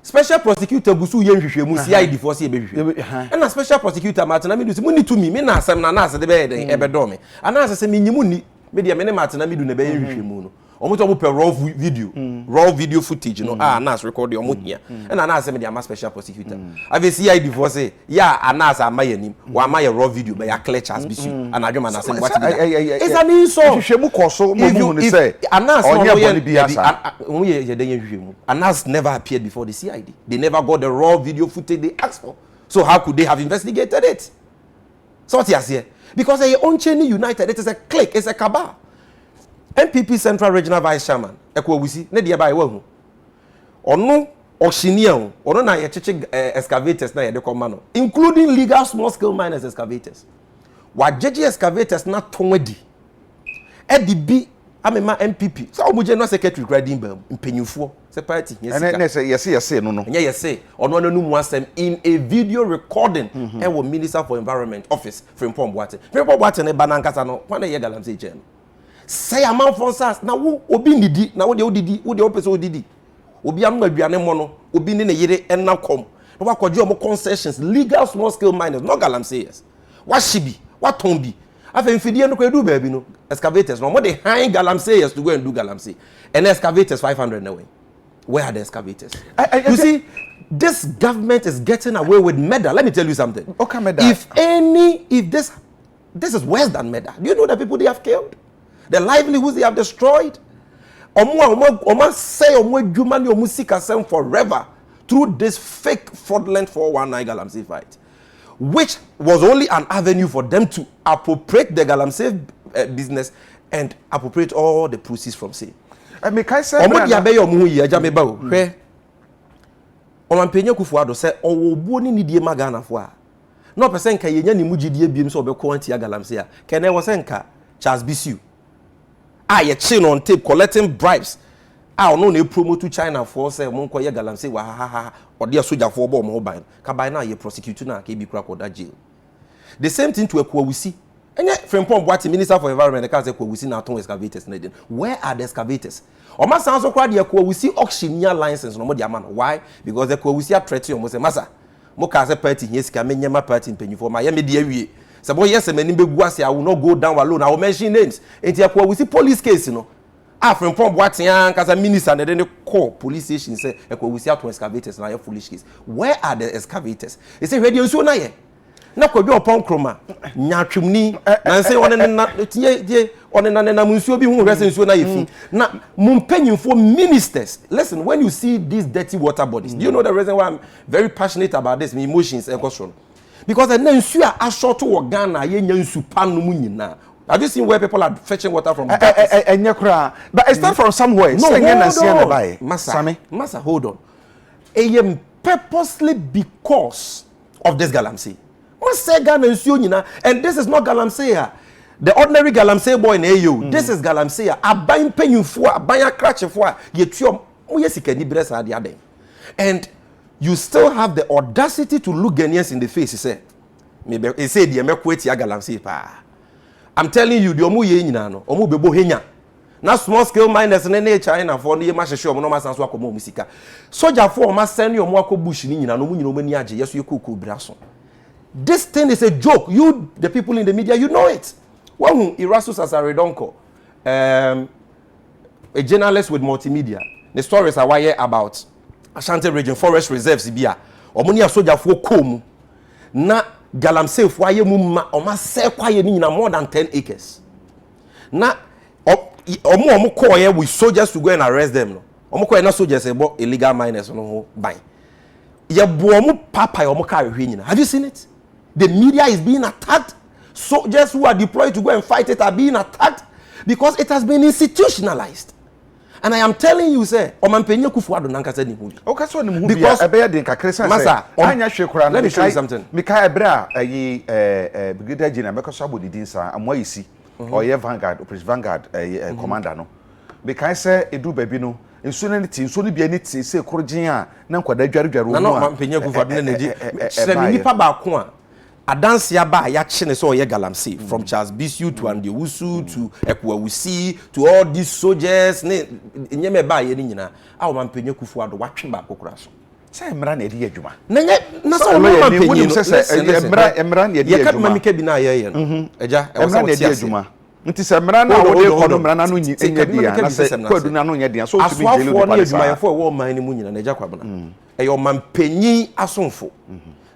special prosecutor gusu ye hwehwem CID for say be hwehwem and special prosecutor matena me do say mo ni to me na asem na anas de be den e be do me anas say me nyimu ni me de me ne matena me do na be hwehwem no omo to per raw video footage no anas record the omo hia and anas say me dey special prosecutor ave CID for say ya anas amayanim wa amaye raw video be ya clear chance bisu and adwuma na say what it's an insult hwehwem koso mo mu ni say anas no ye den hwehwem anas never appeared before the CID. They never got the raw video footage they asked for, so how could they have investigated it? So what you say, because they own Cheney United, it is a clique, it's a cabal. MPP Central Regional Vice Chairman ekwo wisi ne de ba ye wahu ono oshinian ono na ye cheche excavators na ye de come no, including legal small scale miners excavators wa jeje excavators na tonwadi e di bi amema MPP so omuje no secretary grading bam mpenyufo se party yes yes no no nya yes ono no mu asem in a video recording e wo Minister for Environment office Frimpong Boate ne banankasa no kwana ye galamse che no say amount for us na wo obi nidi na wo de odidi wo de opese odidi obi anu aduane mo no obi ni ne yire enna kom no wa kwaje omo concessions legal small scale miners no galamseyers wa shibi wa tombi afa mfidie no kwedu baabi no excavators no mo de high galamseyers to go and do galamsey and excavators 500 na way where are the excavators you see this government is getting away with murder. Let me tell you something. Okay, murder. If this is worse than murder. Do you know the people they have killed? The livelihoods they have destroyed. Omo say omo adwuma ne omo sika sem forever through this fake fraudulent 419 galamsey fight, which was only an avenue for them to appropriate the galamsey business and appropriate all the proceeds from sale. Me kai say omo dia be yo omo yi aja me ba o hwe omo mpenye Kufuado say owo buo ni nidie magana fo a no person ka yenya ni mugidie biem so obekọ antia galamsey a kene wo say nka Charles Bisu ye chin on tape collecting bribes no na promote to China for say mon koye galamsey wa ha ode soja for bo mo ban ka ban na ye prosecute na ka bi kura koda jail. The same thing to Ekwawusi enye Frimpong Boate Minister for Environment ka say Ekwawusi na ton excavators na den. Where are the excavators? O ma san so kwa de Ekwawusi auctioneer license no mo de amana. Why? Because Ekwawusi a threat you mo say masa mo ka say party here sika menyama party mpanyifo ma ye me de awie. Sabo yes many be guase I will not go down alone. I will mention names. Enti Ekwawusi police case no. Frimpong Boate kasa minister and then call police station say Ekwawusi aton excavators na your foolish case. Where are the excavators? They say radio so na ye. Na ko bi opon kroma nyatwemni na say one na tie one na munsuo bi hu hwese nsuo na yefi na mumpanyimfo ministers. Listen, when you see these dirty water bodies, do you know the reason why I'm very passionate about this? My emotions e question. Because the nsuo a short to Ghana ye nya nsu pan no mu nyina. Have you seen where people are fetching water from? But it's not from somewhere. No, Massa, hold on. Purposely because of this galamsey. And this is not galamsey. The ordinary galamsey boy in AU. This is galamsey. Abayin penyu for, abaya crash for, and you still have the audacity to look Ghanaians in the face. He said, he said, galamsey pa. I'm telling you, the omu ye nyina no, omu bebo henya. Na small scale miners ne China for no ye ma hwehwe omo no ma sanso akomo musika. Soldier for omo send omo akobush ni nyina no mu nyina omo ni age yeso ye koku braso. This thing is a joke. You, the people in the media, you know it. When Erastus Asaredonko, a journalist with multimedia, the stories are why about Ashanti region forest reserves ibia. Omo ni soldier for kom na galamsey for aye mu ma oma se kwaye ni nyina more than 10 acres. Na omo call here with soldiers to go and arrest them no. Omo call na soldiers about illegal miners no ho ban. Ye bo omo papa omo ka hwe nyina. Have you seen it? The media is being attacked. Soldiers who are deployed to go and fight it are being attacked because it has been institutionalized. And I am telling you, say, Omampenye Kufuado Nankasa ni hubi. Okay, so ni hubi because ebe de kakresan say. Anya hwekura let me show you something. Mika ebra ayi Brigadier General Mekoso Abodidin sa amoyisi or ye Vanguard, Operation Vanguard commander no. Mika say edu baby no nso ne ti nso ne bia ne ti say korogin a na nkwada dwaredware no. Na Omampenye Kufuado na ji. Sɛ nipa ba ko a adansia ba ya chine so ye galamsey from Charles Bisu to Andy Wusu to Ekwawusi to all these soldiers ne nyeme ba ye ni nyina a Omampenye Kufuado watwe ba kokora so say emra na edi adwuma na so Omampenye no say emra na edi adwuma ye ka mami ka bi na ye no eja e emra na edi adwuma nti say emra na wo de kono emra na no nya dia na say kwadu na no nya dia so to be jelo de pa adwuma ye fo wo man ni mu nyina na eja kwabona e yo Omampenye asonfo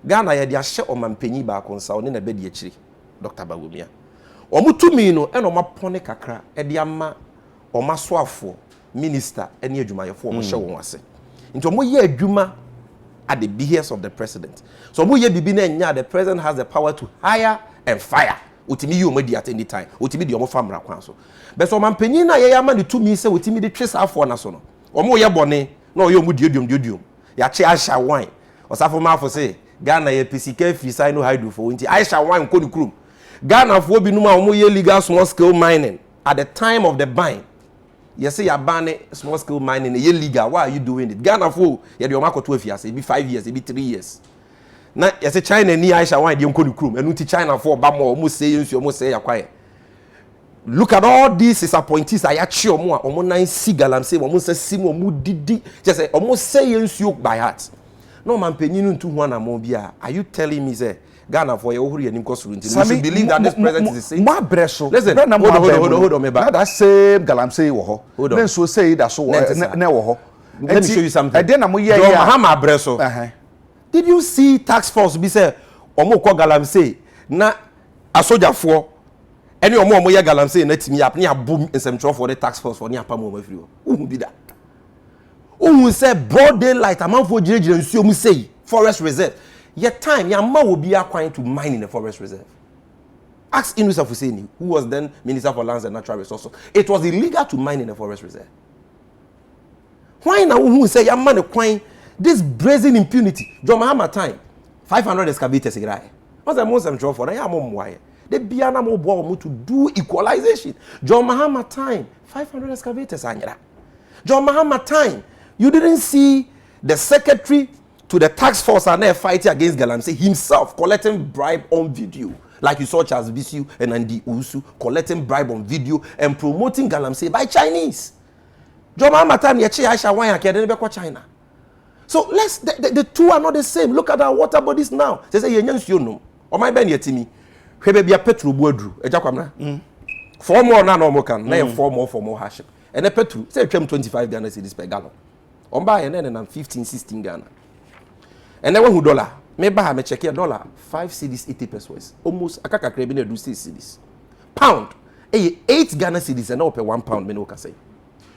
Ghana ye dia hye Omampenye ba konsa oni na bedi akiri Dr. Bawumia omutumi no e no mapone kakra e dia ma omasoafo minister ene adwumayefo mo hye won ase nti omo ye adwuma at the behest of the president so omo ye bibi na nya the president has the power to hire and fire otimi yi omo di at any time otimi di omo famra kwan so but so Omampenye na ye ama ne tumi se otimi di twesa afo na so no omo ye bone na oye omo di diom ya che asha wine osafo ma afo se Ghana ye pisika fi sai no hydro for nti Aisha wan ko ni krum Ghana fo bi numa omo ye legal small scale mining at the time of the buying you say ya ban small scale mining ye legal why are you doing it Ghana fo ye de o makoto afiase be 5 years be 3 years na you say China ni Aisha wan de ko ni krum enu ti China fo ba mo omo say nsu omo say ya kwae look at all these disappointees ayachi omo a omo nan si galamsey omo say simo omo didi just say omo say nsu by heart no Omampenye ntu ho na mo bia are you telling me say Ghana for your hurry anim kosuru nti we should believe that this president is saying ma breso listen hold on me back that same galamsey wo ho then so say that so na wo ho let me show you something then na mo ye ya Mahama breso did you see tax force be say omo ko galamsey na asojafo ene omo ye galamsey na timi yap na abom nsem for the tax force for ni apam o mafiri wo hu bi da who say broad daylight amanfo jirejire nsuo mu say forest reserve your time ya ma obi akwan to mine in the forest reserve ask Inusa Fuseni who was then Minister for Lands and Natural Resources it was illegal to mine in the forest reserve why na who say ya ma ne kwan this brazen impunity John Mahama time 500 excavators irai what's the most I'm for na ya mo mwaye they bia na mo bo mo to do equalization John Mahama time 500 excavators anyira John Mahama time you didn't see the secretary to the tax force and they're fighting against Galamsey himself collecting bribe on video. Like you saw Charles Bisu and Andy Usu collecting bribe on video and promoting Galamsey by Chinese. John Mahama time yeche Aisha wanya ke den be kwa China. So let's the two are not the same. Look at our water bodies now. They say yenyan nsuo nom. O my ben yetimi. Hwebe bia petrol bu aduru. Eja kwamna. 4 more na no more can. Na 4 more haship. And the petrol say twem 25 Ghana cedis per gallon. On buy and then 15 16 Ghana. And then $1 dollar. Me buy me check here dollar 5 cedis 80 pesos. Almost akaka krebi na do 6 cedis. Pound 8 Ghana cedis and now per 1 pound me no can say.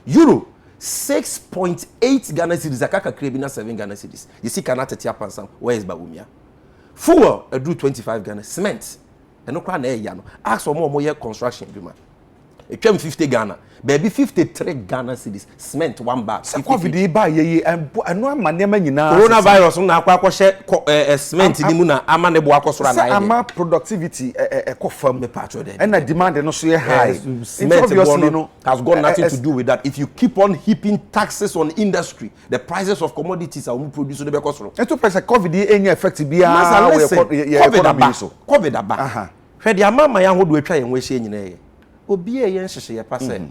Euro 6.8 Ghana cedis akaka krebi na 7 Ghana cedis. You see Canada tia pansam where is Bawumia? Fuel do 25 Ghana cement. And no kwa na ya no. Ask for more construction agreement. It came 50 Ghana. Baby 53 Ghana cedis. Cement 1 bag. Se COVID ba ye anu amanema nyina. Coronavirus na akwa share cement ni mu na ama ne bo akosora na ye. Ama productivity ekofam me patro there. And the demand no so high. Cement no has got nothing to do with that. If you keep on heaping taxes on industry, the prices of commodities are produce they be kosoro. Ento pesa COVID any effect bia COVID so. COVID aba. Hwe de ama ma ya hodo atwa ye nwehye nyina ye. Obi e yen hyehye ye pase.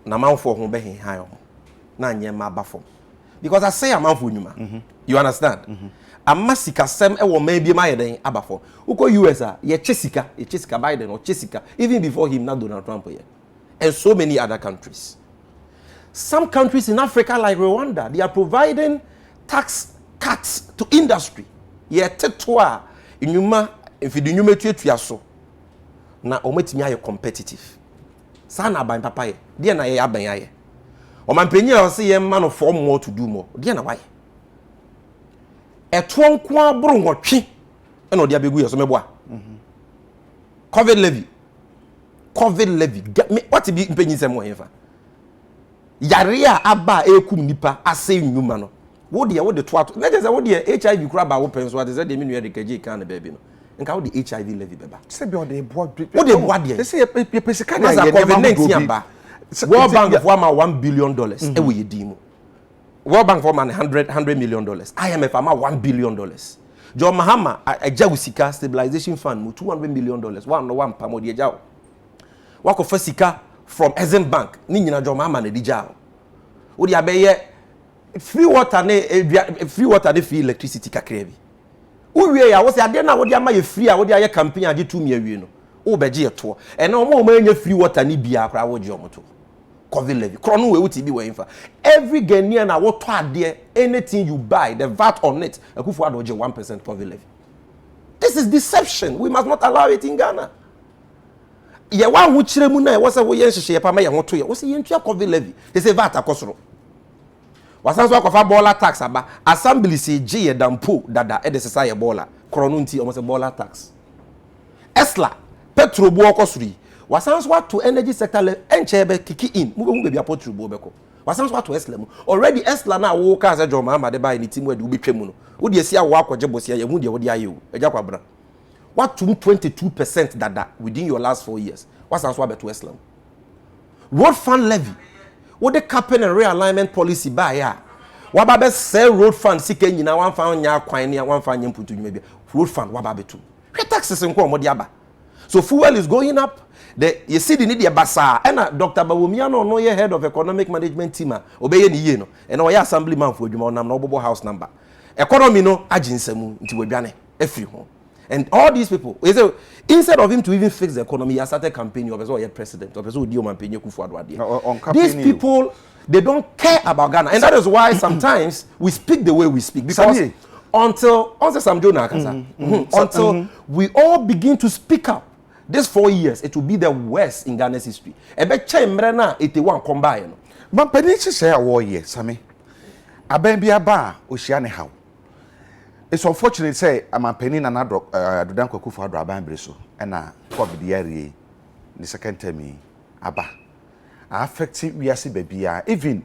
Na manfo ho be hen han na nye ma ba fom because I say amanfo nyuma you understand amasika sem e wo ma bi ma ye den aba fom uko US ye chesika Biden or chesika even before him na Donald Trump here and so many other countries. Some countries in Africa like Rwanda, they are providing tax cuts to industry. Ye tetwa nyuma if the nyuma tuatua so na ometimi aye competitive. Sana ban papa ye de na ye aban ye Omampenye o se ye man of 4 more to do more de na why eto nko aboro nwotwe e no de abegu ye so meboa COVID levy what be mpenyi sem wo hefa yare aba ekum nipa ase nnwuma no wo de to ato na just wo de HIV kura ba wo pen so ade say de me nua de kaji kan na baby no nka wo de HIV levy beba say be o de boa de say ye pesika na ye COVID-19 amba World Bank for ma $1 billion e wo ye din mu World Bank for ma $100 million IMF ama $1 billion John Mahama aja usika stabilization fund mu $200 million one pa mo de aja wako fa sika from Exim Bank ni nyina John Mahama na dija wo de abeye free water ne free electricity kakra bi uwie ya wo se ade na wo de ama ye free a wo de aye campaign age 2 mi awie no wo beje to e na omo anya free water ni bia akra wo je omo to COVID levy krono we wuti bi we infa every Ghanaian na wo to ade anything you buy the VAT on it akufu ado je 1% COVID levy. This is deception. We must not allow it in Ghana. Ye wa hu kire mu na wo se wo ye nhihye pa ma ye ho to ye wo se ye ntua COVID levy they say VAT akosoro wasanso akofa bola tax aba assembly say je ye dampo dada e de sesa ye bola krono nti o mo se bola tax esla petrol bu okosuri wasanso to energy sector le enche be kiki in mu be bia petrol bu beko wasanso to esla mu already esla na wo ka se joma ma de ba ni timu ade wo betwa mu no wo de sia wo akoje bosia ye hu de wo de ayewu eja kwabra what to 22% dada within your last 4 years wasanso abeto esla road fund levy what the capping and realignment policy by ya waba be sell road fund sika nyina wan fa nya kwan ne wan fa nya mputu dwuma bia road fund waba betu taxes nko mo de aba so fuel is going up you see the need the basa and Dr. Bawumia no ye head of economic management team obeye ni ye no and o ya assemblyman for adwuma onam no obobo house number economy no aginsam nti wadwane afri ho. And all these people, instead of him to even fix the economy, he started campaigning. President. These people, they don't care about Ghana, and that is why sometimes we speak the way we speak. Because until we all begin to speak up, these 4 years, it will be the worst in Ghana's history. But Penichi say a war year, Sammy. Abembia ba Oceane how. It's unfortunate say I'm a penny and Adudan Kokufa Draban Breso and a COVID year the second term Abba. Affecting we are see baby even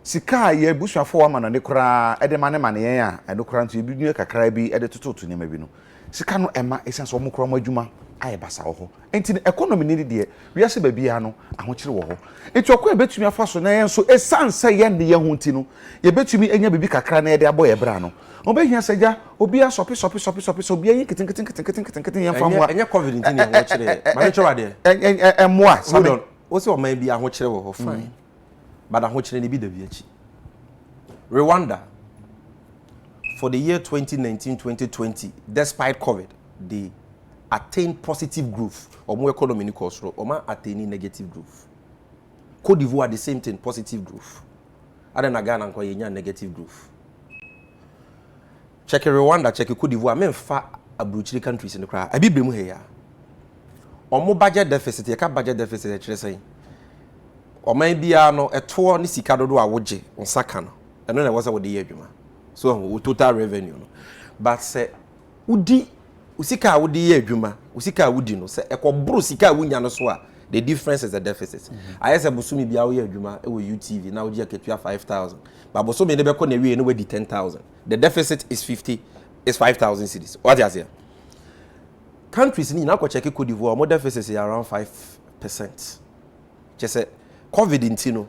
Sika ye busha for man and the cra Edemane Mania and no crown to be near Kakrabi at the tutu to Nemebino. Sikano Emma is as Omocroma Juma. I basa ho enti economy ni de we ase ba bia no ahokyere wo ho enti okwa betumi afaso na yenso esanse ye ne ye ho nti no ye betumi enya bibi kakra na ye de abo ye bra no obehia sagya obi asopi obi anyi keten ye fa mo enya covid nti ne ahokyere ma ne chora de emmoa sabe o se o man bi ahokyere wo ho fine but ahokyere ne bi da bi achi Rwanda for the year 2019-2020 despite covid the attain positive growth or more economy ni cost or ma attain negative growth. Cote d'Ivoire the same thing, positive growth. Other na Ghana nko yenya negative growth. Check Rwanda, check Cote d'Ivoire, men fa abrochiri countries in the crowd. I be blame here. Omo budget deficit, you can budget deficit actually saying. Or maybe no a tour ni sika dodo awoje on saka no. And then was what the year juma. So total revenue no. But say udi usika wudi ye adwuma usika wudi no se ekobro sika wunya no so a the difference is the deficit. I say busumi bia wo ye adwuma e wo UTV na wo je ketua 5,000 but busumi ne be ko na wie no we di 10,000 the deficit is 5,000 cedis what you say countries ni na ko check Cote d'Ivoire mo deficit is around 5%. Just say covid intino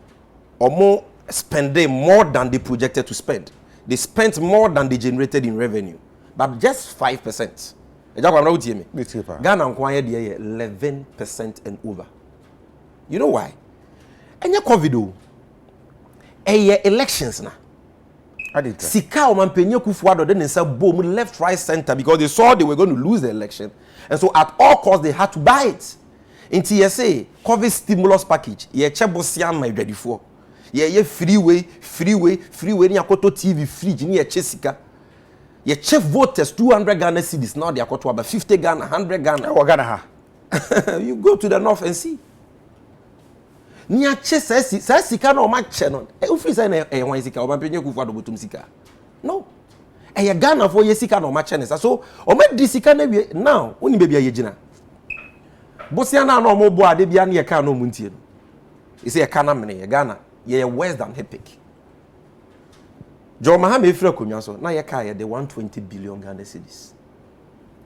omo spending more than they projected to spend. They spent more than they generated in revenue but just 5%. Ghana nkwanye de 11% and over. You know why? Enya COVID o. Elections na. Sika o mampenye Kufuado de nsa bom left right center because they saw they were going to lose the election and so at all costs they had to buy it. In TSA COVID stimulus package ye chebosia ma dwadifo. Ye freeway ni akoto TV fridge ni ye chesika. Your chief voters 200 Ghana cedis now they are got to about 50 Ghana, 100 Ghana. What Ghana ha? You go to the north and see. Nia che say sika no ma che no. E ufri say na e wan sika o ma penye Kufuado botum sika. No. E ye Ghana for ye sika no ma che ne so o ma di sika na wie now oni be bia ye gina. Bosia na no mo bo ade bia na ye ka no mu ntie no. E say ye ka na mene ye Ghana Ye worse than Epic. John Mahama Efra Kunyaso, now ye kaya the 120 billion Ghana cedis.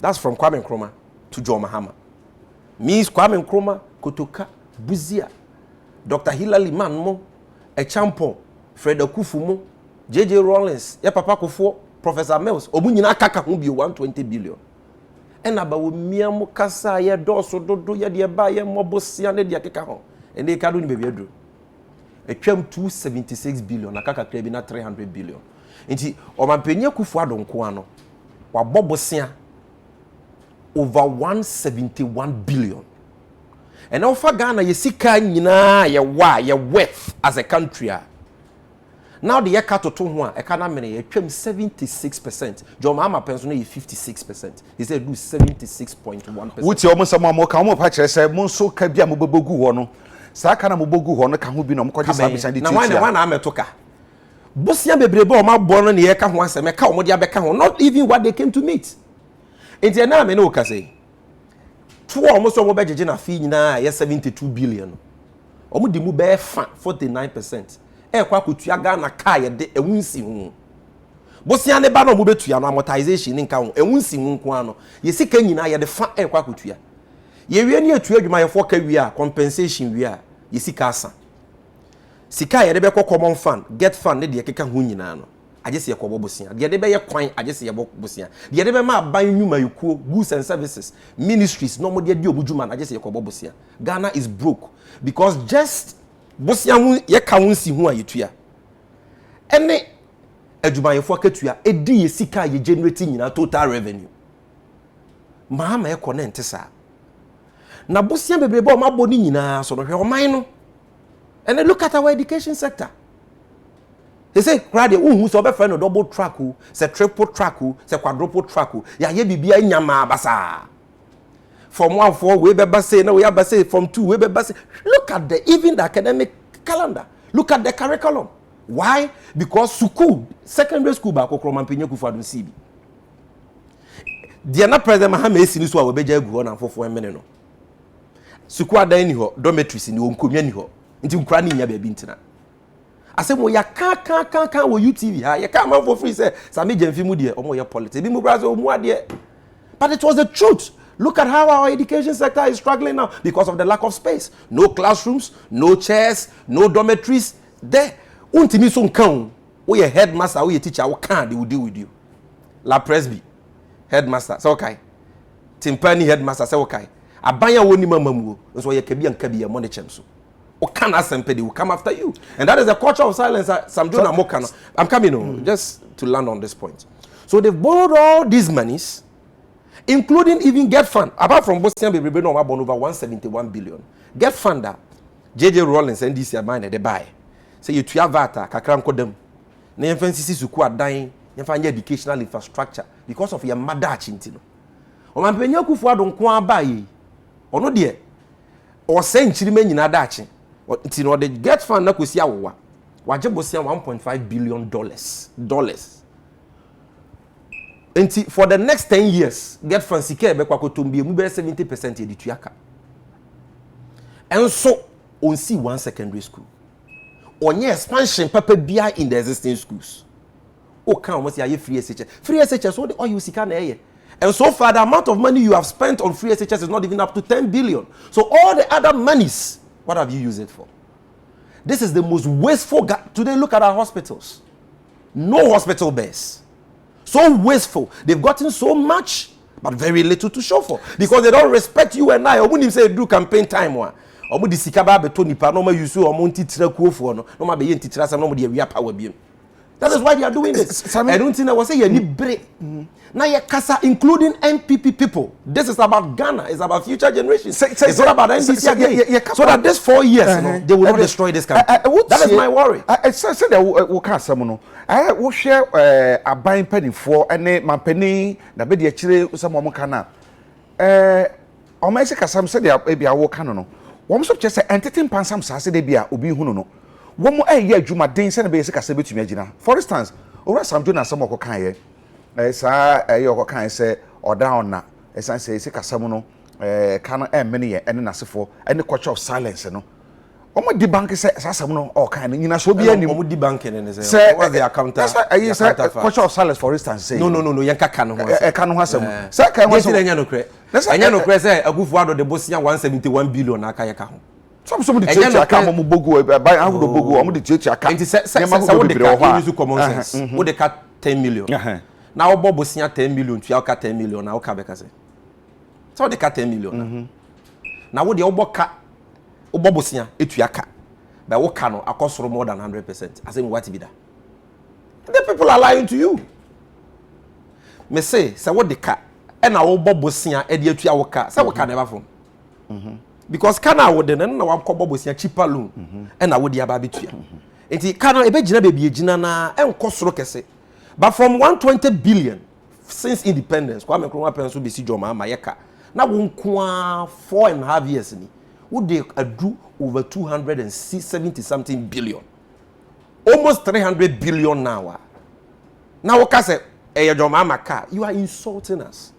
That's from Kwame Nkrumah to John Mahama. Means Kwame Nkrumah, Kotoka, Buzia, Dr. Hilary Manmo, Echampon, Fred Okufumo, J.J. Rawlings, ye Papa Kofo, Professor Mills, Obunyina Kaka be 120 billion. And about Miamo Kasa, ye doso do ye de ba ye mobosiane de akeka ho. And they can do baby. A came 276 billion, a kaka na 300 billion. Inti o mampenye kufu adonko ano. Wa bobosia over 171 billion. And now for Ghana, you see nyina ye worth as a country. Now the year to Tonwa, economy, it came 76%. John Mama pension is 56%. He said do 76.1%. Which almost some more come patch say Monso Kabia Mobogu Hono. Sakana Mobogu Hono can be no Kwaji Sabi. Now one I'm a toka. Bosia Bebrebo, my born in the Eka once and Meka Modia Beka, not even what they came to meet. In the name, no Kase. Two almost over Bajina fee na 72 billion. Omudimu bear 49%. Kwa kutua Ghana kaya de ewunsi hu bosia ne ba no mo betua no amortization nka hu ewunsi hu nko ano ye sika nyina ye de fa kwa kutua ye wie ne atua adwuma ye foka wie a compensation wie a ye sika asa sika ye de be common fund get fund ne de keka hu nyina no agese ye kobo bosia de be ye kwan agese ye bosia de be ma ban nyuma yekuo goods and services ministries no mo de obudwuma agese ye kobo bosia. Ghana is broke because just bosia hu ye ka wonsi hu ayetua ene adwumayefo akatua edi ye sika ye generate nyina total revenue mahama ye connect sa na bosia bebrebe o mabo ni nyina so no hwe oman no ene look at our education sector. They say crowd who so be friend no double track o se triple track o se quadruple track o ya ye bibia nyama basa. From 1 4 we be say now we have say from 2 we be say. Look at even the academic calendar. Look at the curriculum. Why? Because school, secondary school ba kokro mampenye kufu adun CB. Dia na president Mahama esini so a we beja gu na fofo emene no. School adan ni ho, dormitories ni onkomia ni ho. Nti nkura ni nya ba bi ntina. Ase mo ya kan wo UTV ha ya kan man for free say Sammy Gyamfi mu de omo ye politics. Bi mu bra so mu ade. But it was the truth. Look at how our education sector is struggling now because of the lack of space. No classrooms, no chairs, no dormitories. There, untimi so nkan. We a headmaster, we a teacher, we can they will deal with you. La Presby, headmaster, say okay. Timpani headmaster, say okay. Abanya woni mamamu, so ye kebi an kebi money chemso. O can asempe they will come after you. And that is the culture of silence. Some do not mock. I'm coming on just to land on this point. So they've borrowed all these monies, including even Get Fund. Apart from Boston, we have over 171 billion. Get Fund, J.J. Rawlings and this mine they buy. Say you tuya vata, kakram kodem. Ne emphasis su kwa dying, you find educational infrastructure because of your mother chintino. O mampenya kufu adon kwa bayi. Ono de o sen chirime nyina dachi. Ntino the Get Fund na kwesi awowa. Waje Boston 1.5 billion dollars. And for the next 10 years, Get Fund sike be kwa kotombi mu be 70% edituaka. And so on see one secondary school. Onye expansion papa bia in the existing schools. O kan almost ya free SHS. Free SHS what all you sika na eye. And so far the amount of money you have spent on free SHS is not even up to 10 billion. So all the other monies, what have you used it for? This is the most wasteful today look at our hospitals. No hospital beds. So wasteful. They've gotten so much, but very little to show for. Because they don't respect you and I. I wouldn't say do campaign time. Omo di sikaba beto nipa no ma use omo ntitira kuofo no no ma be ntitira sam no mo de awia power biem. That is why they are doing this. I don't think I was say you need break. Now you kasa including MPP people. This is about Ghana. It's about future generations. It's not about NDC again. So that this 4 years, they will not destroy this country. That is my worry. I said that we can't someone. I will share a buying penny for any my penny. The bedi actually someone kana. O ma se kasa said they be a work no. One so just say entertain pan some say they be a obi hu no. One more year juma den say na be se kasa betumi agina. For instance, ora Sam Jonas some ko kan ye. Sa yo kan say oda ona esan say se kasa mu no kan many ye ene nasefo ene culture of silence no. omo di bank say asasam no o kan nyina so bia nim omo di bank ne say what the accountant say coach of salaries for instance say no yen kaka no ho e ka no asem say kan ho say enya no kre enya no kre say Akufo Addo de bosia 171 billion aka ye ka ho some the church aka mo bogu buy how do bogu omo the church aka enti say what the car use common sense what the car 10 million na wo bosia 10 million tu aka 10 million na wo ka be ka say so the car 10 million na wo de wo ka bosia etu aka but wo ka no akosoro more than 100%. I say what be that? The people are lying to you. Me say what the car and our bobosia e de atua wo car say wo car never phone because car na wo de na wa ko bobosia cheaper loan and na wo de aba betua enti car na e be gina be gina na e nkosoro kese but from 120 billion since independence kwa me kro penso be si joma ama ye car na wo nko 4.5 years ni wo de adu over 270 something billion. Almost 300 billion now. Now what say car, you are insulting us.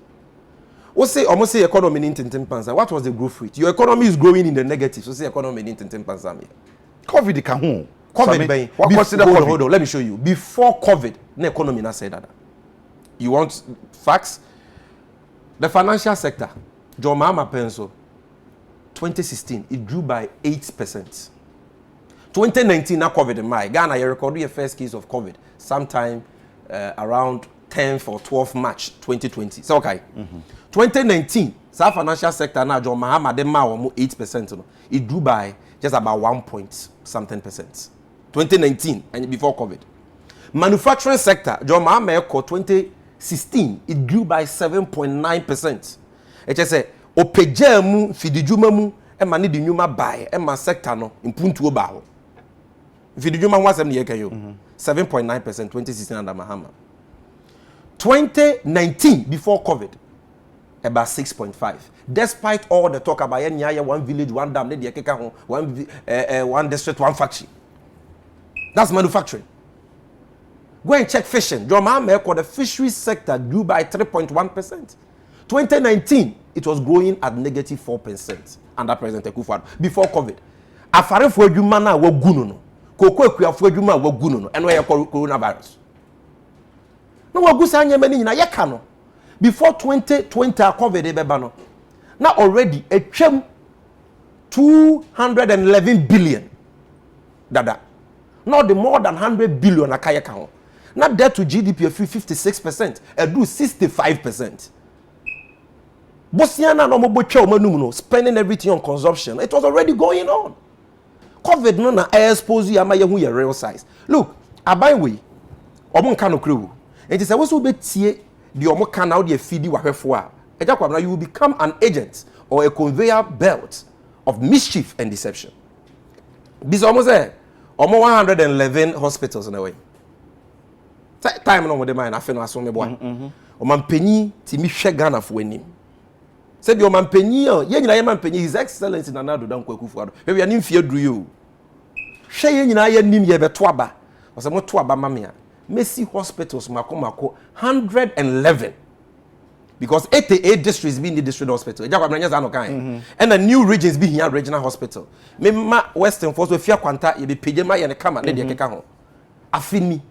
What say almost say economy in 10%. What was the growth rate? Your economy is growing in the negative. So say economy in 10%. COVID can home. COVID what consider COVID? Hold on, let me show you. Before COVID, the economy not said that. You want facts? The financial sector, Jomama Penso, 2016, it grew by 8%. 2019, now COVID in May. Ghana, you recorded your first case of COVID sometime around 10th or 12th March 2020. So, okay. 2019, South financial sector now, John Mahama, they almost 8%. It grew by just about 1.something percent. 2019, and before COVID. Manufacturing sector, John Mahama, 2016, it grew by 7.9%. It just said, Opejemu, Fidijuma, and mani di nyuma buy, and my sector no, impuntu oba. Fidijuma was 7.9%, 2016 under Mahama. 2019, before COVID, about 6.5. Despite all the talk about one village, one dam, one district, one factory. That's manufacturing. Go and check fishing. The fishery sector grew by 3.1%. 2019, it was growing at negative 4% under President Akufo Addo before COVID. Afare for adwuma na wa gunu no. Koko akuafo adwuma wa gunu no. Eno ye coronavirus. No wa gu sa nyema ni nyina ye ka no. Before 2020 COVID beba no. Na already etwam 211 billion. Dada. Now the more than 100 billion akaye ka ho. Na debt to GDP of 56%, do 65%. Bosiana no mobotwa omanum no spending everything on consumption. It was already going on. COVID no na expose you amaye hu your real size. Look, aban we omo nka no krewu. It is also be tie the omo kan now the feed wahwefo a. Eja kwam na you will become an agent or a conveyor belt of mischief and deception. This almost there. Omo 111 hospitals in a way. Time no mo de man afi no aso me boa. Omampanyi ti mi hwe Ghana fo anim. Said your man penny, ye man penny, His Excellency Nanado Dan Akufo Addo. We are nimfie duru you. Hwe ye nyina ye nim ye beto aba. O se mo to aba mamia. Mercy hospitals mako 111. Because 88 districts be in the district hospital. Eja kwamanya za no kan. And the new regions be here regional hospital. Me ma Western Force we fia kwanta ye be pejema ye ne kama ne de keka ho. Afini.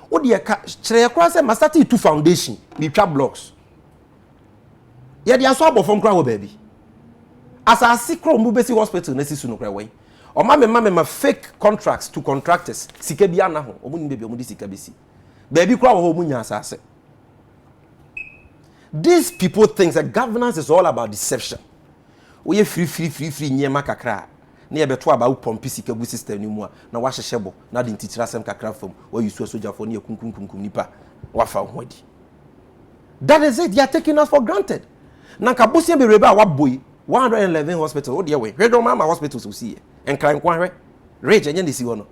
Wo de ka kire kra se ma start two foundation, be twa blocks. Yeah, they are so above from crowd, baby. As I see Chrome Bubesi Hospital, Nessu no cry. Or mamma fake contracts to contractors. Sikebiana, or wouldn't be Sikabisi. Baby crowd homunya assassin. These people think that governance is all about deception. We are free near Makakra. Near Betwa about Pompi Sikabu system anymore. Now wash a shebo, not in teacher some kakra from where you saw soldier for near Kunkum Nipa. Wafa Wadi. That is it, they are taking us for granted. Nanka Busia be reba wa boy 111 hospital. Oh dear way. Redro Mama hospitals to see and crime kwanre. Rage and see one.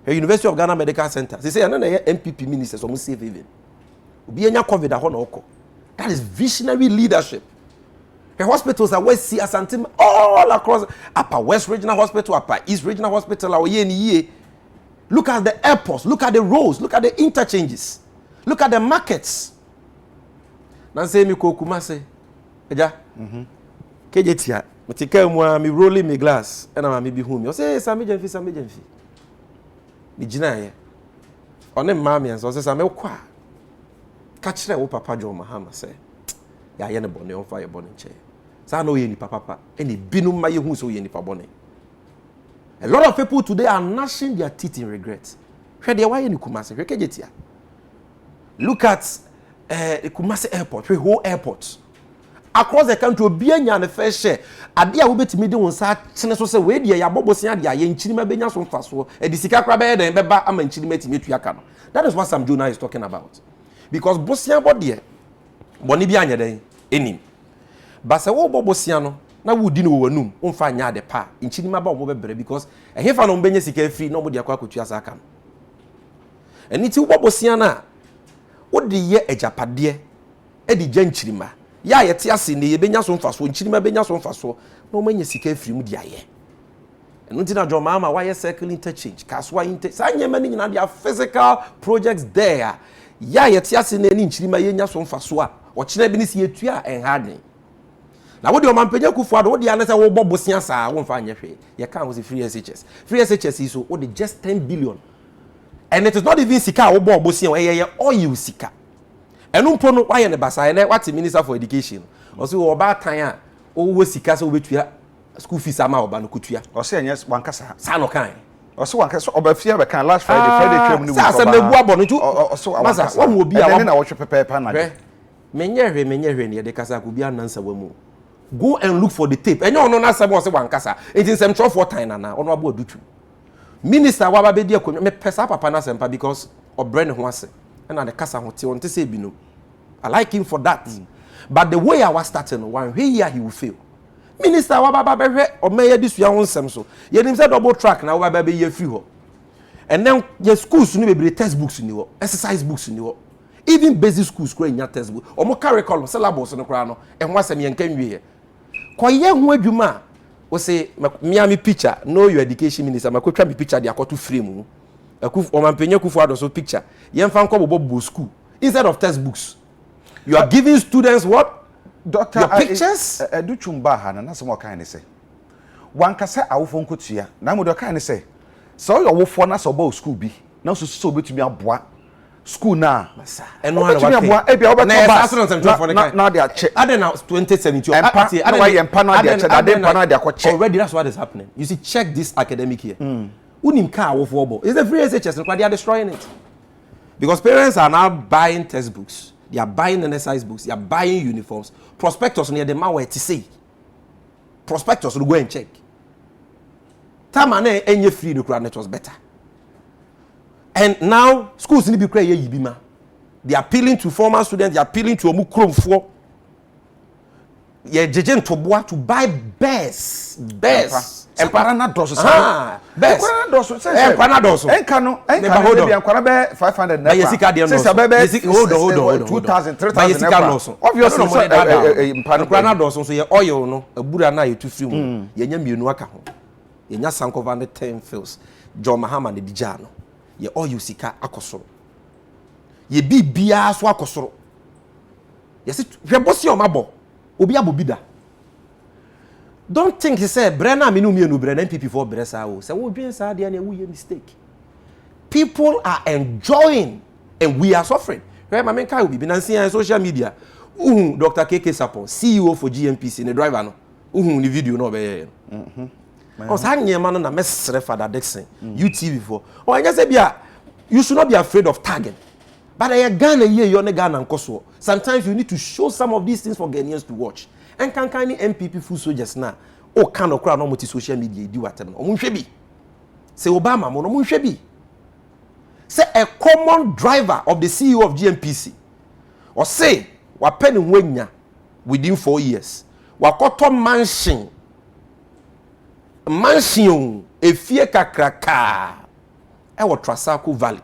The University of Ghana Medical Center. They say another MPP ministers almost save even. Be anya COVID a. That is visionary leadership. The hospitals are West Sea Asantim all across Upper West Regional Hospital, Upper East Regional Hospital, look at the airports, look at the roads, look at the interchanges, look at the markets. Nanse mi ko Kumase. Eja. Kejetia Me take care me rolling me glass and I be home. You say Sammy Gyamfi. Me gina here. On them mammy and so say Sammy kwa. Catch that papa John Mahama say. Ya yene bone on fire bone chair. Sa no ye ni papa any binum ma ye hu so ye ni bone. A lot of people today are gnashing their teeth in regret. Where they why ni Kumasi? Where kejetia? Look at Kumasi Airport, the whole airport. Across the country, obi anya na fair share. Ade a wo betimi de won sa chene so se we de ya bobosia de ya nchirima benya so mfaso. E di sika kra be den beba ama nchirima timi tuaka no. That is what Sam Jonah is talking about. Because bosia body boni bi anya den enim. Ba se wo bobosia no na wo di no wanum umfa anya de pa nchirima ba wo bebre because ehefa no mbenya sika free no mo de akwa kotua sa aka no. Eni ti wo bobosia na wo de ye ejapade e di gya nchirima ya yete ase ne ye benya so mfaso nchirima benya so mfaso na o manya sika free mu di aye eno ntina jo mama why circle interchange kaswa sanyema ni nyina dia physical projects there ya yete ase ne ni nchirima ye nya so mfaso a o kina bi ni se yetua enhaden na wo de o mampenya kufu ado wo de anese wo bobosia saa wo mfa anya hwe ye kan wo se free SHS is so wo de just 10 billion and it is not even sika wo bobosia ye oil sika enu mpo no why ne basa ne what minister for education also wo ba tan a wo sika se wo betua school fees ama oba no kutua o se enye wankasa sa no kan o se wankasa oba fia be kan last Friday twam ni wo sa na bu abon ntu o se wankasa wo mo bi a na wo hwe pa na menye hwe ne de kasa ko bi anansa wa mu go and look for the tape enye ono na sebe o se wankasa enti nsem 4 time na ono abo adutu minister wa ba be di akonwa me pesa papa na sempa because obre ne ho ase and the kasa hote on say binu I like him for that but the way I was starting one here he will fail minister wa baba behwe o meye disua ho nsem so ye nim say double track na wa baba be ye free ho and then your schools no be textbooks ni ho exercise books ni ho even basic schools kura nya textbook o mo curriculum syllabus no kura no e ho asem ye nkan wie ko ye ho adwuma o say me picture know your education minister makotwa me picture de akoto frame o mampenya kufu ado so picture ye mfa nko bobo school instead of textbooks you are giving students what doctor your pictures educhumba ha na so mo kan ne say wankasa awofo nkotua na mo do kan ne say so your wofo na so ba school bi na so betumi aboa school na eno ana betumi aboa e bia obeto ba na dia che ade na 2017 ade na why empa na dia che ade empa na dia ko che already that's what is happening you see check this academic year unim ka awofo obo is the free SHS no they are destroying it because parents are now buying textbooks they are buying exercise books they are buying uniforms prospectus near the man where to say prospectus to go and check time na enye free no it was better and now schools need be cry ye yibima they are appealing to former students they are appealing to omu kromfo ye jeje ntoboa to buy best empara na doso sa best empara na doso say empara na doso enka no be empara be 500 na say be hold on 2000 3000 na obviously empara na doso so ye oil no abura na ye tu free mu ye nya mienu aka ho ye nya sankova ne 10 fills John Mahama ne dija no ye oil sika akosoro ye bibia so akosoro ye se hwebosi o mabo obi abobida don't think he said brena minu mienu brena MPP for bresa o say wo dwen sa de na wo ye mistake people are enjoying and we are suffering right ma men kai obi binansi social media Dr. KK Sapon CEO for GMPC ne driver no ni video no be ye o sa nyema no na mesre Father Dixon UTV for o anya say bia you should not be afraid of tagging but I Ghana ye yo ne Ghana nkoso sometimes you need to show some of these things for Ghanaians to watch and can MPP full soldiers na o kan okra no multi social media di watem no mo hwe bi say Obama mo no mo hwe bi say a common driver of the CEO of GMPC or say wa pen nwanya within 4 years wa koto mansion efie kakraka e wo Trasaco Valley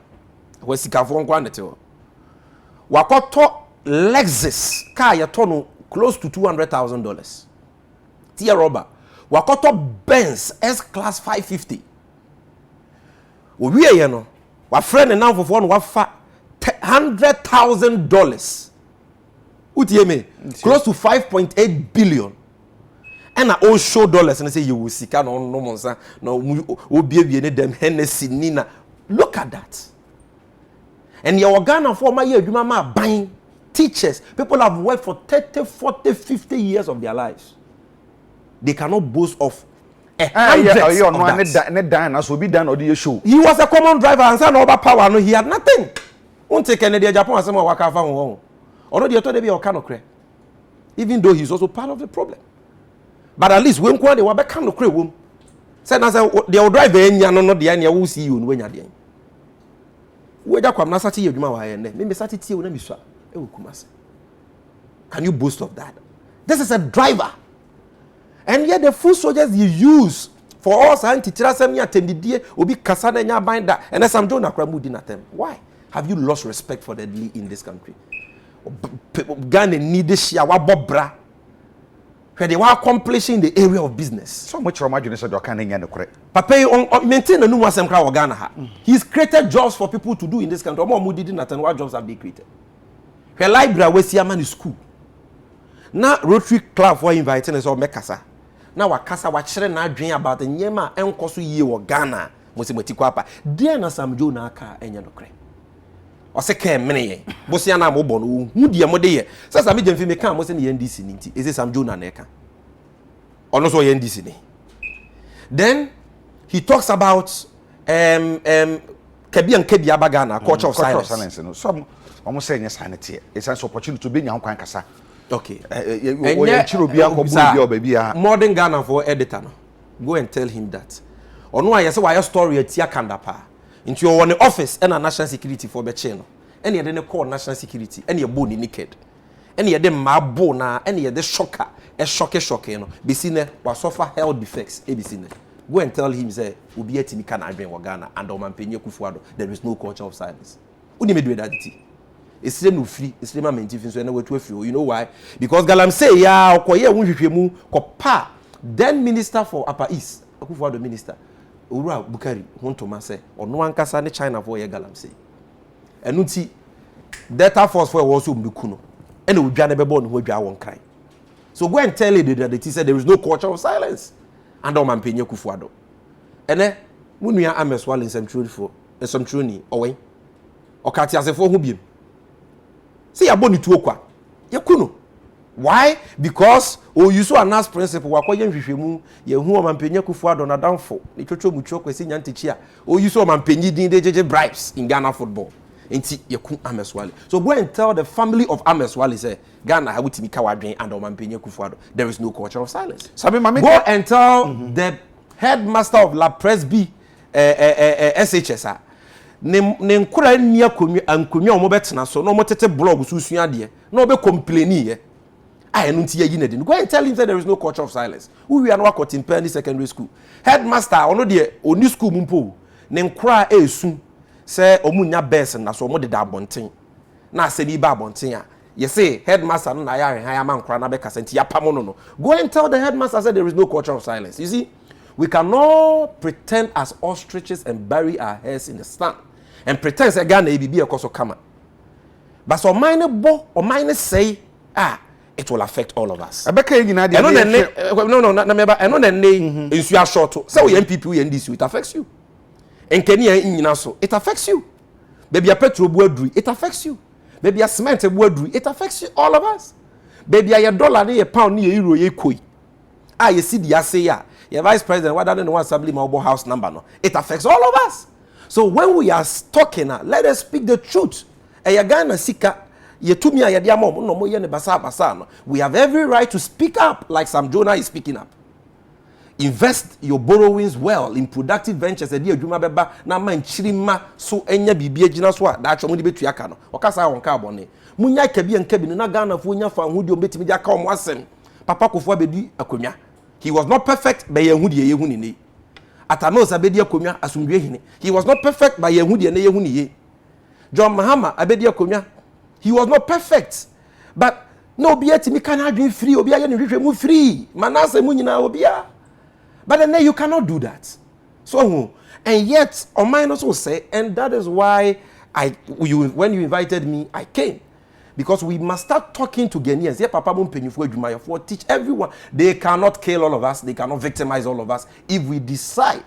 we sikafo nkwa nete wo wa koto Lexus car ya tono close to $200,000 Tia Robert wa koto Benz S-Class 550 owie ye no wa friend na fofo no wa fa $100,000 utie me close to 5.8 billion and I all show dollars and say you will see can no monsa no obi them Hennessy Nina. Look at that. And your Ghana for my year, you mama buying teachers. People have worked for 30, 40, 50 years of their lives. They cannot boast of a hundred of that. He was a common driver and said over power. No, he had nothing. Won't take any day Japan and some work out from home. Already I thought they be a kind of cray. Even though he's also part of the problem. But at least when they were back kind of cray womb. Said as they will drive in ya no the anya will see you when you're there. Whether come na sati yeduma wa ene me sati tie wo na mi so e wo kumase. Can you boast of that? This is a driver. And yet the foot soldiers you use for us anti-tira semi atendidie obi kasa na nya binder and Sam Joe na kra mudi na tem. Why? Have you lost respect for the elite in this country? Ghana need this share wa bobra. Where they were accomplishing the area of business. So much from imagine said you can nya no kre. Papa on maintain a new one kra wa Ghana ha. He's created jobs for people to do in this country. Omo mudi na ten what jobs have they created? Where library we see man school. Na Rotary Club for inviting us all mekasa. Na wakasa wa chere na adwen about the nyema enkoso yie wo Ghana. Mo se matiko apa. There na Sam Joe na aka enya no kre. Ose ka mene ye bosia na mo bo no hu die mo de ye sasa me Gyamfi me kan mo se ne NDC ni nti ese Sam Joe na eka ono so NDC ni. Then he talks about kabian abagana culture of silence no some almost saying yes sanity it's an opportunity to be nya kwan kasa. Okay, modern Ghana for editor no go and tell him that ono aye se why story atia kandapa into your one office and a national security for be channel and you dey call national security and you bone naked and you dey mabo na and you dey shocker e shock no be seen wa suffer health defects e be seen go and tell him say obi atimi kan adwen wo Ghana and o mampenye kufuado there is no culture of silence uni me do that ti it's no free it's ma mentifin so na wetu afio you know why because galam say ya okoye wunhwehwemu ko pa then minister for Upper East kufuado minister Owura Bukari hontoma say ono ankasa ne China for ye galamsey enu ti Delta Force for also mbiku no ene odwa ne bebo no odwa won kan so go and tell it that they said there is no culture of silence and o mampenye kufuado ene munua ameswale nsam truni owen okati asefo ho biem see aboni tuo kwa yakuno. Why? Because you saw a nice principle wakoye nhwehwemu ye hu o mampenye kufuado na danfo ni twotwo mutuo kwesi nyantichia you saw mampenyi din de jeje bribes in Ghana football enti yeku Ameswale. So go and tell the family of Ameswale say Ghana ha wutimi ka wadwen and o mampenye kufuado there is no culture of silence. Go and tell the headmaster of La Presby SHS ne nkura ni akonwa o mo betena so no mo tete blog susua de no be complain ye I don't see you. Go and tell him that there is no culture of silence. We are not caught in Penny Secondary School. Headmaster, ono de oni school mumpo. Nenkra esu say omunya best na so mo de da bonten. Na se bi ba bonten a. You say headmaster no na ya higher man kra na be kasenti ya pamono no. Go and tell the headmaster that there is no culture of silence. You see, we cannot pretend as ostriches and bury our heads in the sand and pretend say Ghana e bibi ekoso kama. But so mine bo or mine say it will affect all of us. No, short. So we MPP we NDC it affects you. And Kenya it affects you. Baby a petrol boardry, it affects you. Baby a cement boardry, it affects you, all of us. Baby a dollar ni a pound ni a euro ye koi. You see the say ya. Your vice president, what than one assembly mobile house number no. It affects all of us. So when we are talking, let us speak the truth. Ghana sika. We have every right to speak up like Sam Jonah is speaking up. Invest your borrowings well in productive ventures. Na man chirima so enya bibie gina so da atwo mo de betua ka no. Okasa wonka abone. Munya kabi en kabi na Ghana fo nya fa hudi obetimi de aka omo asem. Papa Kofo abedi akonwa. He was not perfect by yehu de yehu ni ne. Atanos abedi akonwa asumdwe hine. He was not perfect by yehu de ne yehu ni ye. John Mahama abedi akonwa. He was not perfect, but no obiati mi can adwin free obia ye ne hwehwe mu free manase mu nyina obia. But then you cannot do that. So and yet on mine also say, and that is why when you invited me I came, Because we must start talking to Ghanaians. Yeah, Papa for teach everyone. They cannot kill all of us. They cannot victimize all of us. If we decide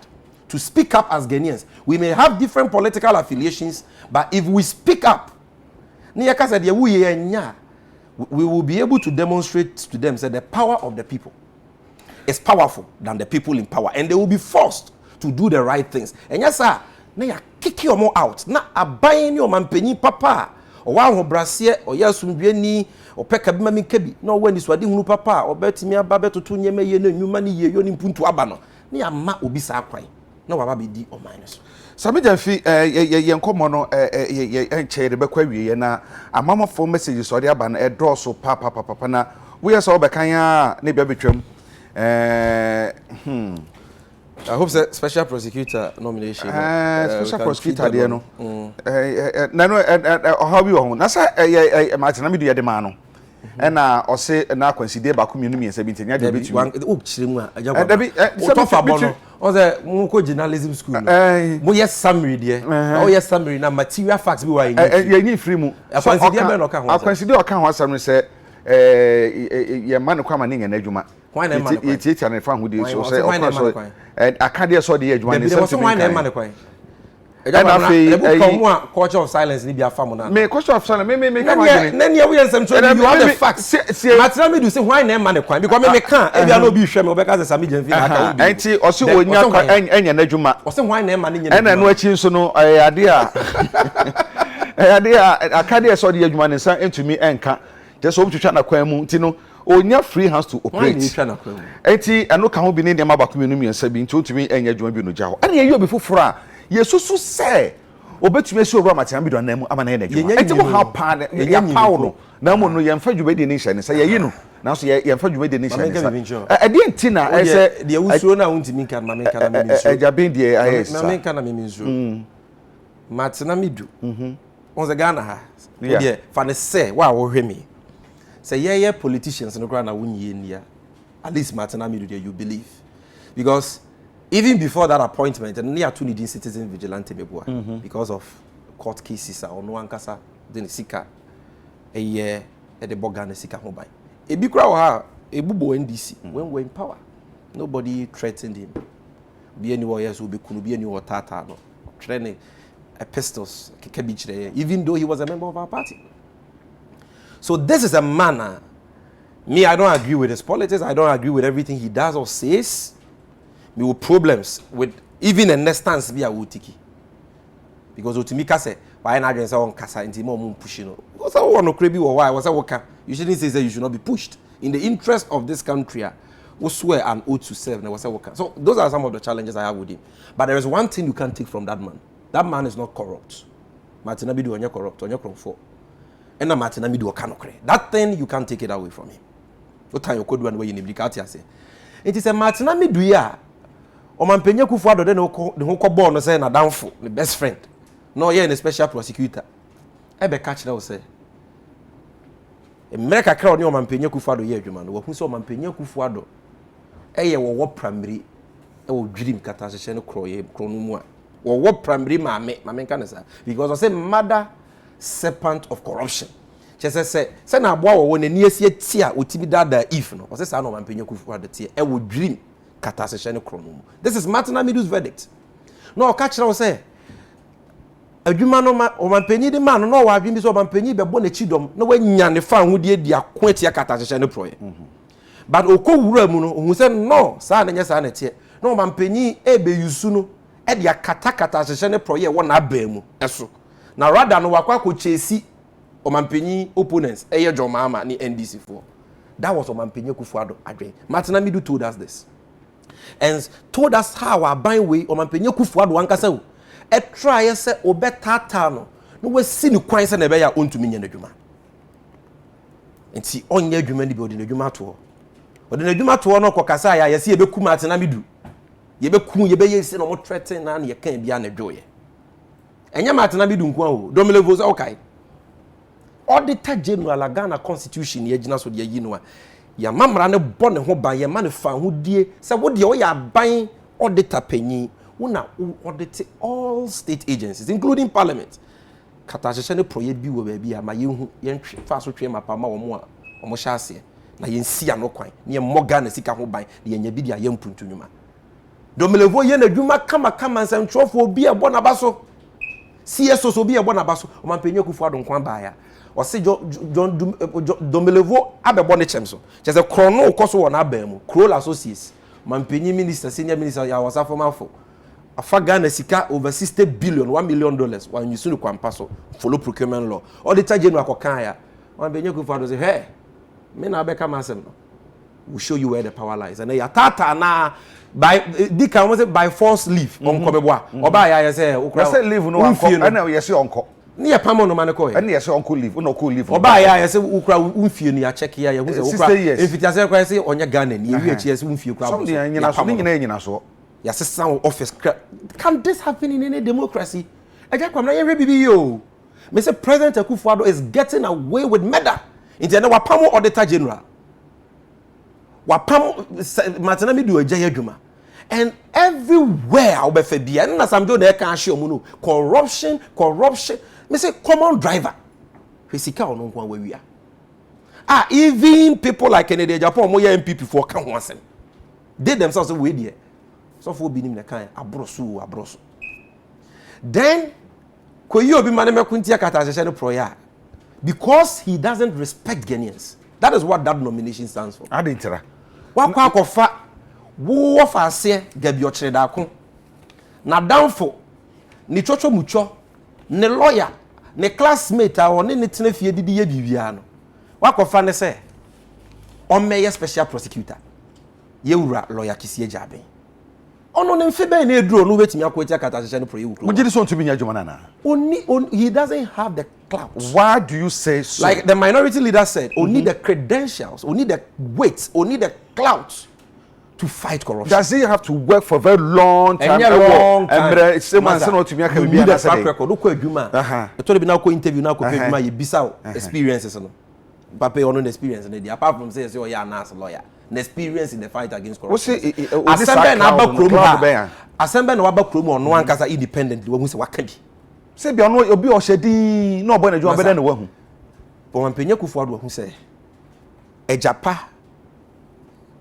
to speak up as Ghanaians, we may have different political affiliations, but if we speak up, we will be able to demonstrate to them that the power of the people is powerful than the people in power, and they will be forced to do the right things. And yes, sir, now kick your more out. Now abuying your man papa. Or one brassier, or yes, or pekabima kebi. No, when this wedding papa, or betimia babeto to nyeme ye no money ye yonin puntu abano. Ni a ma obisa kwai. No wababi di or minus. Sammy Gyamfi ye nkomo ye enche de bekwa wie na amama for messages or the aban e draw so papa na we so bekan ya na bia betwam I hope that special prosecutor nomination. Special prosecutor there no. Na no how be ho. Na say Martin Amidu ye de ma no. E na o se na consider ba community mi 17 ya de betu. O kire mu a aja ba. O to fa bo no. O say mo ko journalism school. Mo yes summary there. O yes summary na material facts bi wa yin. Ye ni free mu. So consider be no ka ho. I consider o ka ho asam say ye man kwa ma ni adwuma. Why na man? Ye tie na fa hu dey so say of course akade so dey adwuma ni something. Why na man kwa? And I culture of silence ni be afam na. Me culture of silence me Nani we ensem so you have the facts. Matira me do say why na man kwa because me can e bia no be hwe me obeka say Sammy Gyamfi na ka obi. Enti o se wonya kwa enya na adwuma. O se why na man nya. And no achi so no ade a akade so dey adwuma ni san entumi enka. Just so twetwa na kwan mu nti no onya free hands to operate. Enti eno ka ho bi ne dem abako menu miensa bi nti otumi enya adwuma bi no gya ho. Ane ye obi foforo a yesusu say obetumi esi obra Martin Amidu anam ama na ye na adwuma. Enti wo ha pa ya pawo no na mo no ye mfa dwuma de ni hye ne say ye yi no na so ye mfa dwuma de ni hye ne say e de enti na e say de wusuo na untimi nka ma menka na me nsuo e jaben de ayesa ma menka na me nsuo Martin Amidu on the Ghana ha de fa ne say wa wo hwe me say yeah politicians no grant na wunye nia at least Martin Amidu there you believe because even before that appointment and near to needing citizen vigilante mebua because of court cases or no ankasa den sika e the Bogana sika ho ban e bi kra ha e bubo NDC when we're in power nobody threatened him be any warriors will be kunu be any tata no training pistols even though he was a member of our party. So this is a manner. Me, I don't agree with his politics. I don't agree with everything he does or says. Me with problems with even a next stance be a wutiki. Because Utimika say, why not against on Kasa and Timo pushing? What's that one crazy or why? What's that worker? You shouldn't say that you should not be pushed. In the interest of this country, we swear and oath to serve. What's that worker? So those are some of the challenges I have with him. But there is one thing you can't take from that man. That man is not corrupt. Martin Amidu is corrupt. For. And Martin Amidu kanokre. That thing you can't take it away from him. What time you could do and where you need to say. It is a Martin Amidu ya. O man penye kufuado de no ko born say na downfall, the best friend. No here in a special prosecutor. Ebe catch na say. America crowd ni o man penye kufuado ye adwuma no. Wo hu say o man penye kufuado. Eye wo primary e wo dream kata hye no kroye krono mu a. Wo primary maame nka na sa because I say mother serpent of corruption. She say na aboa wo n'ani esi ati a otimi dada if no. O say sa na man penye kufuado tie e wo dream kata hye no krono mu. This is Martin Amidu's verdict. No o catch na say adwuma no o man penye de man no wa adwumi so o man penye be bo na chidom no wanya ne fa hodie di akoatia kata hye no proye. But okowura mu no ohun say no sa na nya sa na tie no man penye e be yusu no e dia kata hye no proye wo na aba mu eso na rather no wakwa ko chesi o man penye opponents e ye Jomama ni NDC for. That was o man penye Kufuado adwen. Martin Amidu told us this and told us how our buy way o man penye Kufuado ankasa o e try say obetata no we si ni kwan say na be ya ontumi nya nadwuma enti onye adwuma ni be odi nadwuma to odi nadwuma to no kokasa ya yesi ebeku Martin Amidu yebeku yebeyesi no mo threaten na ye kan bia na dwoye enya Martin Amidu nko o domelevo say okay Auditor General Ghana Constitution ye gina so de yi no a ya mamra ne bo ne ho ban ye ma ne fa ho die say wo de wo ya ban auditor panyi una audit all state agencies including parliament katahyehyɛ ne proyɛ bi wɔ baabi a ma yɛnhu yɛntwe fa so twe mapa ma wɔn a wɔn hyɛ aseɛ na yɛnsi ano kwan ne yɛmmɔ Ghana sika ho ban na yɛnya bi de ayɛ mpuntu nnwuma Domelevo yɛ n'adwuma kama nsɛntwerɛfoɔ bi a ɛbɔ n'aba so CSO so bi a ɛbɔ n'aba so ɔmanpanyin Akufo-Addo nkwan baaya ɔse John Domelevo abɛbɔ ne kyɛm so kyɛ sɛ krono kɔ so wɔ n'aban mu Kroll Associates ɔmanpanyin minister senior minister yɛ awɔsa fɔmafo afa Ghana sika over $60 billion $1 million wɔn yusu no kwampa so follow procurement law auditor general akɔkan ya ɔmanpanyin Akufo-Addo say hey me na abɛka ma asɛm no we show you where the power lies and ya tata na by dika almost say by force leave on komeboa oba ya say okra say leave no anko na ye say onko ni ye pamo no mane ko ye na ye say onko leave no ko leave oba ya say ukra umfie no ya check ya hu say ukra efitiase kwa say onye Ghana ni ewi achi say umfie kra so nyina so ya sesa office can this happen in any democracy eja kwam na ye hwe bibi yo me say President Akufo-Addo is getting away with murder into na wapamo auditor general wapam matena mi do agya adwuma and everywhere obefa bia na samjo na e kan hye omu no corruption me say common driver fisika ono nko awia even people like Kennedy Japan mo ya MPP for kan ho asem they themselves we there so for bi nim na kan abroso then koyi obi mane mekunti akata hye no proya because he doesn't respect Ghanaians. That is what that nomination stands for. Adintira. Wakwa kofa wo fa ase gabi okyereda ko. Na downfo ni chocho mucho ne lawyer ne classmate a one ne tena fie didi ye bibia no. Wakofa ne se on meye special prosecutor. Ye wura lawyer Kisie Jaben. Ono ne mfe be na eduro no wetimi akweti akata hye no proye wukro. Mujiri so ntumi nya adwuma na na. He doesn't have the clout. Why do you say so? Like the minority leader said, only the credentials, only the weight, only the clout to fight corruption. Does he have to work for a very long time? Long time. And same man say no to me you need a track record. Look at Juma. I told you now go interview now go Juma. You bisa experiences no. Papa on experience and apart from say oh yeah na lawyer. An experience in the fight against corruption. Assemble na aba kromu. Assemble na aba kromu on one kasa independent. We say wakabi. Say bi ono obi o hyedi na obo na adwuma beda na wahu. But when Penye Akufo-Addo hu say ejapa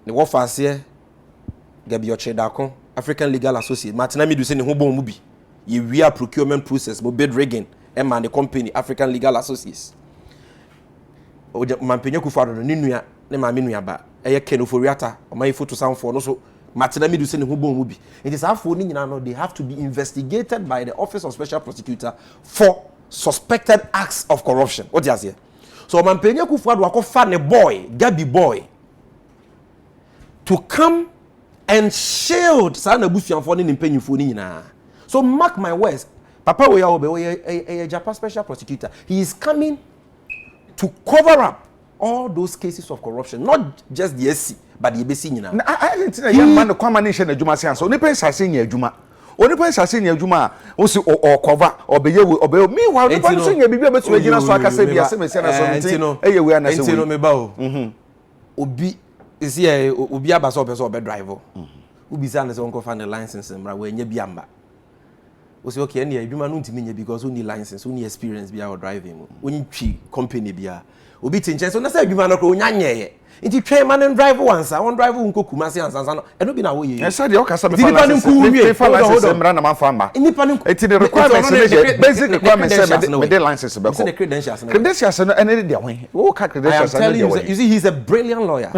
ne wo fa ase gabi ochedakon African Legal Associate Martina Midu say ne ho bon mu bi. Ye wia procurement process mo bid rigging e man the company African Legal Associates. O man Penye Akufo-Addo no nua ne ma me nua ba eye kenoforiata o man photo sanfo no so Martina Midu say ne ho bon mu bi. It is afo ni nyina no they have to be investigated by the Office of Special Prosecutor for suspected acts of corruption. What you say? So man Penye Akufo-Addo akofa ne boy, Gabi boy to come and shield sana busuanfo ne mpanyimfo ni nyina. So mark my words, Papa we a Japan Special Prosecutor. He is coming to cover up all those cases of corruption, not just the SC, but the EBC nyina. I didn't think young man the combination of Juma Sian. So ni pen sase nya adwuma. Oni pen sase nya adwuma o si o cover obeye meanwhile the pen so nya bibia betu agina so aka say bia se mesia na so ntin eye we na se we. Entino me ba o. Obi isi obi aba so person obe drive. Obi say na se won ko fa na license mra we nya bia mba. O say okay na adwuma no ntimi nya because we need license, we need experience bia o driving. We need twi company bia. Obi tinche so na say adwuma no ko onya nyeye. Inti train man and drive once, I won't drive unko kumasi ansa no. E no bi na wo ye. Yes sir, the okasa me fa license mra na man fa ma. Eti the requirements basic requirements me the license be ko. Credentials no ene dey wen. Wo ka credentials no dey wen. You see he's a brilliant lawyer.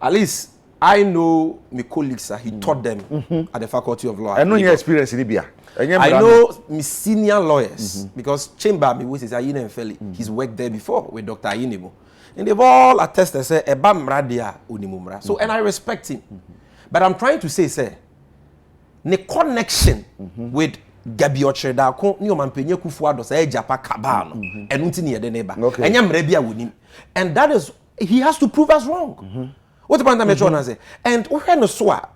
At least I know my colleagues he taught them at the Faculty of Law. I know your experience in Libya. I know my senior lawyers because Chamber me was Ayine Mfeli. He's worked there before with Dr. Ayinemo. And they've all attested, say, eba mradia unimumra. So, and I respect him. But I'm trying to say, the connection with Gabi Ochredako, ni Penye Akufo-Addo, say, Japa Kabano, and Untini the neighbor. And Yamrebia with him. And that is, he has to prove us wrong. What about that, say? And when Swa,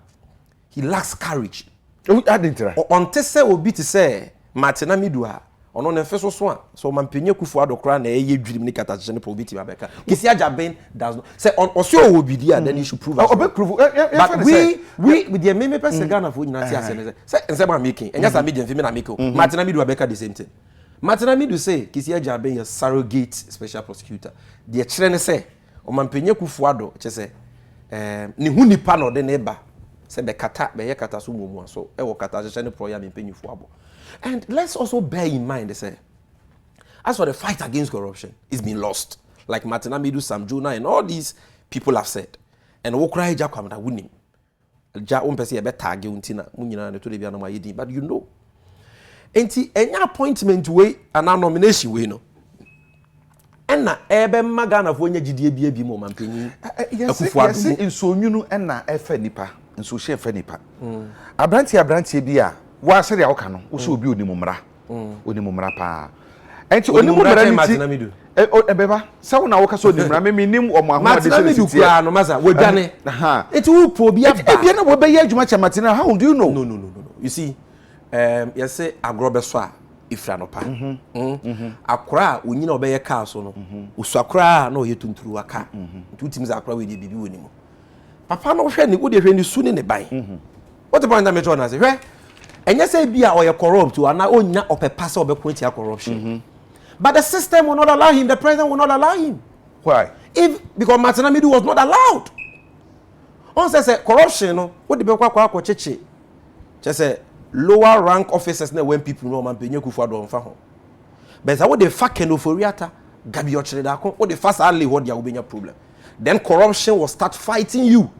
he lacks courage. On Tessa will be to say, Martina Midua. Ono na feso so a so man Penye Akufo-Addo kra na eye dwirim ni katachene ne prohibited abeka Kisi Ajaben does not say on oso wo bidia then you should prove us but we with the meme person Ghana for nyina ti ase say nse ma making enya sa me Gyamfi me na make Martina Midu abeka the same thing Matanami do say Kisia Jabe a surrogate special prosecutor. The chrene say o mampenye Kufuado say ni hu nipa no de neba say be kata be ye kata so mumu so e wo kata hye ne proya mempenyi fuabo. And let's also bear in mind say as for the fight against corruption, it's been lost. Like Matanami, Sam Jonah, and all these people have said. And we cry Jakwam that winning. Ja umpesi ebe tag untina munyina ne to de bia no mayedi. But you know, enti any appointment way and a nomination way no. Enna ebe magana fo nya gidie bia bi mo mampanyi. Yes, nso nwunu enna efa nipa, nso hye efa nipa. Abrantie bia wa sere ya no, wo so obi onimumra. Onimumra pa. Enti onimumra nti ebeba sawo na wo ka so onimumra me nim omo ahoma de se ti ya no maza wo dwane. Enti wo po bia ba. Ebia na wo be ye adwuma chamatina, how do you know? No. You see, you say agrobeso a ifra no pa. Akra onyina obeye car so no. Usakra na oye tunturu aka. Nti utim za akra we de bibi woni mo. Papa no hwe ni wo de hwe ni su ni ne ban. What the point that me tell na say hwe enye say bia oye corrupt o na onya opepa say obekwo tia corruption. But the system will not allow him, the president will not allow him. Why? Because Matanamidu was not allowed. On says corruption, no, what the Bekwa cheche. Just say lower rank officers when people know man penye Kufuado onfa ho. But say what the fucking oforiata gabi ochre da kon what the first alley what there will be a problem. Then corruption will start fighting you.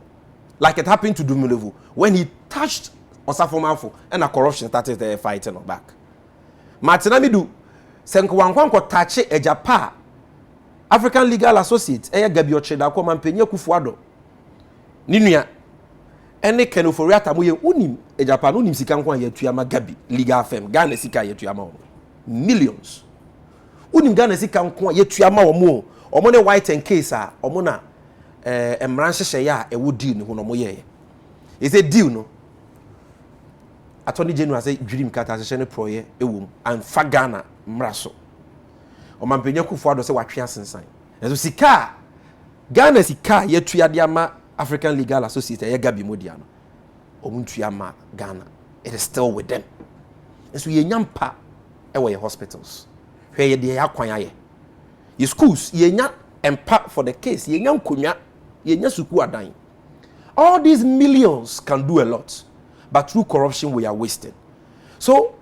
Like it happened to Dumilevu when he touched Osafo and a corruption started fighting back. Matanamidu senko wankwanko tache ejapa African Legal Associates eya gabi ocheda ko mampenye Kufuado ninua ene kenoforiata moye unim ejapa no nim sika nkwa yatuama gabi legal firm Ghana sika yatuama millions unim Ghana sika nkwa yatuama omo ne white and case a omo na emran hyehye ya ewo deal ne ho no moye is a deal no Attorney General say dwirim kata hyehye ne proye ewom anfa Ghana mraso omampenye Kufuado se watwe asensan enso sika Ghana sika yatuade ama African Legal Associates ye gabi modia no omuntua ma Ghana it is still with them enso ye nyampa e hospitals hwe ye de yakwan aye ye schools ye nya empa for the case ye nya nkonwa ye nya suku adan all these millions can do a lot but through corruption we are wasted. So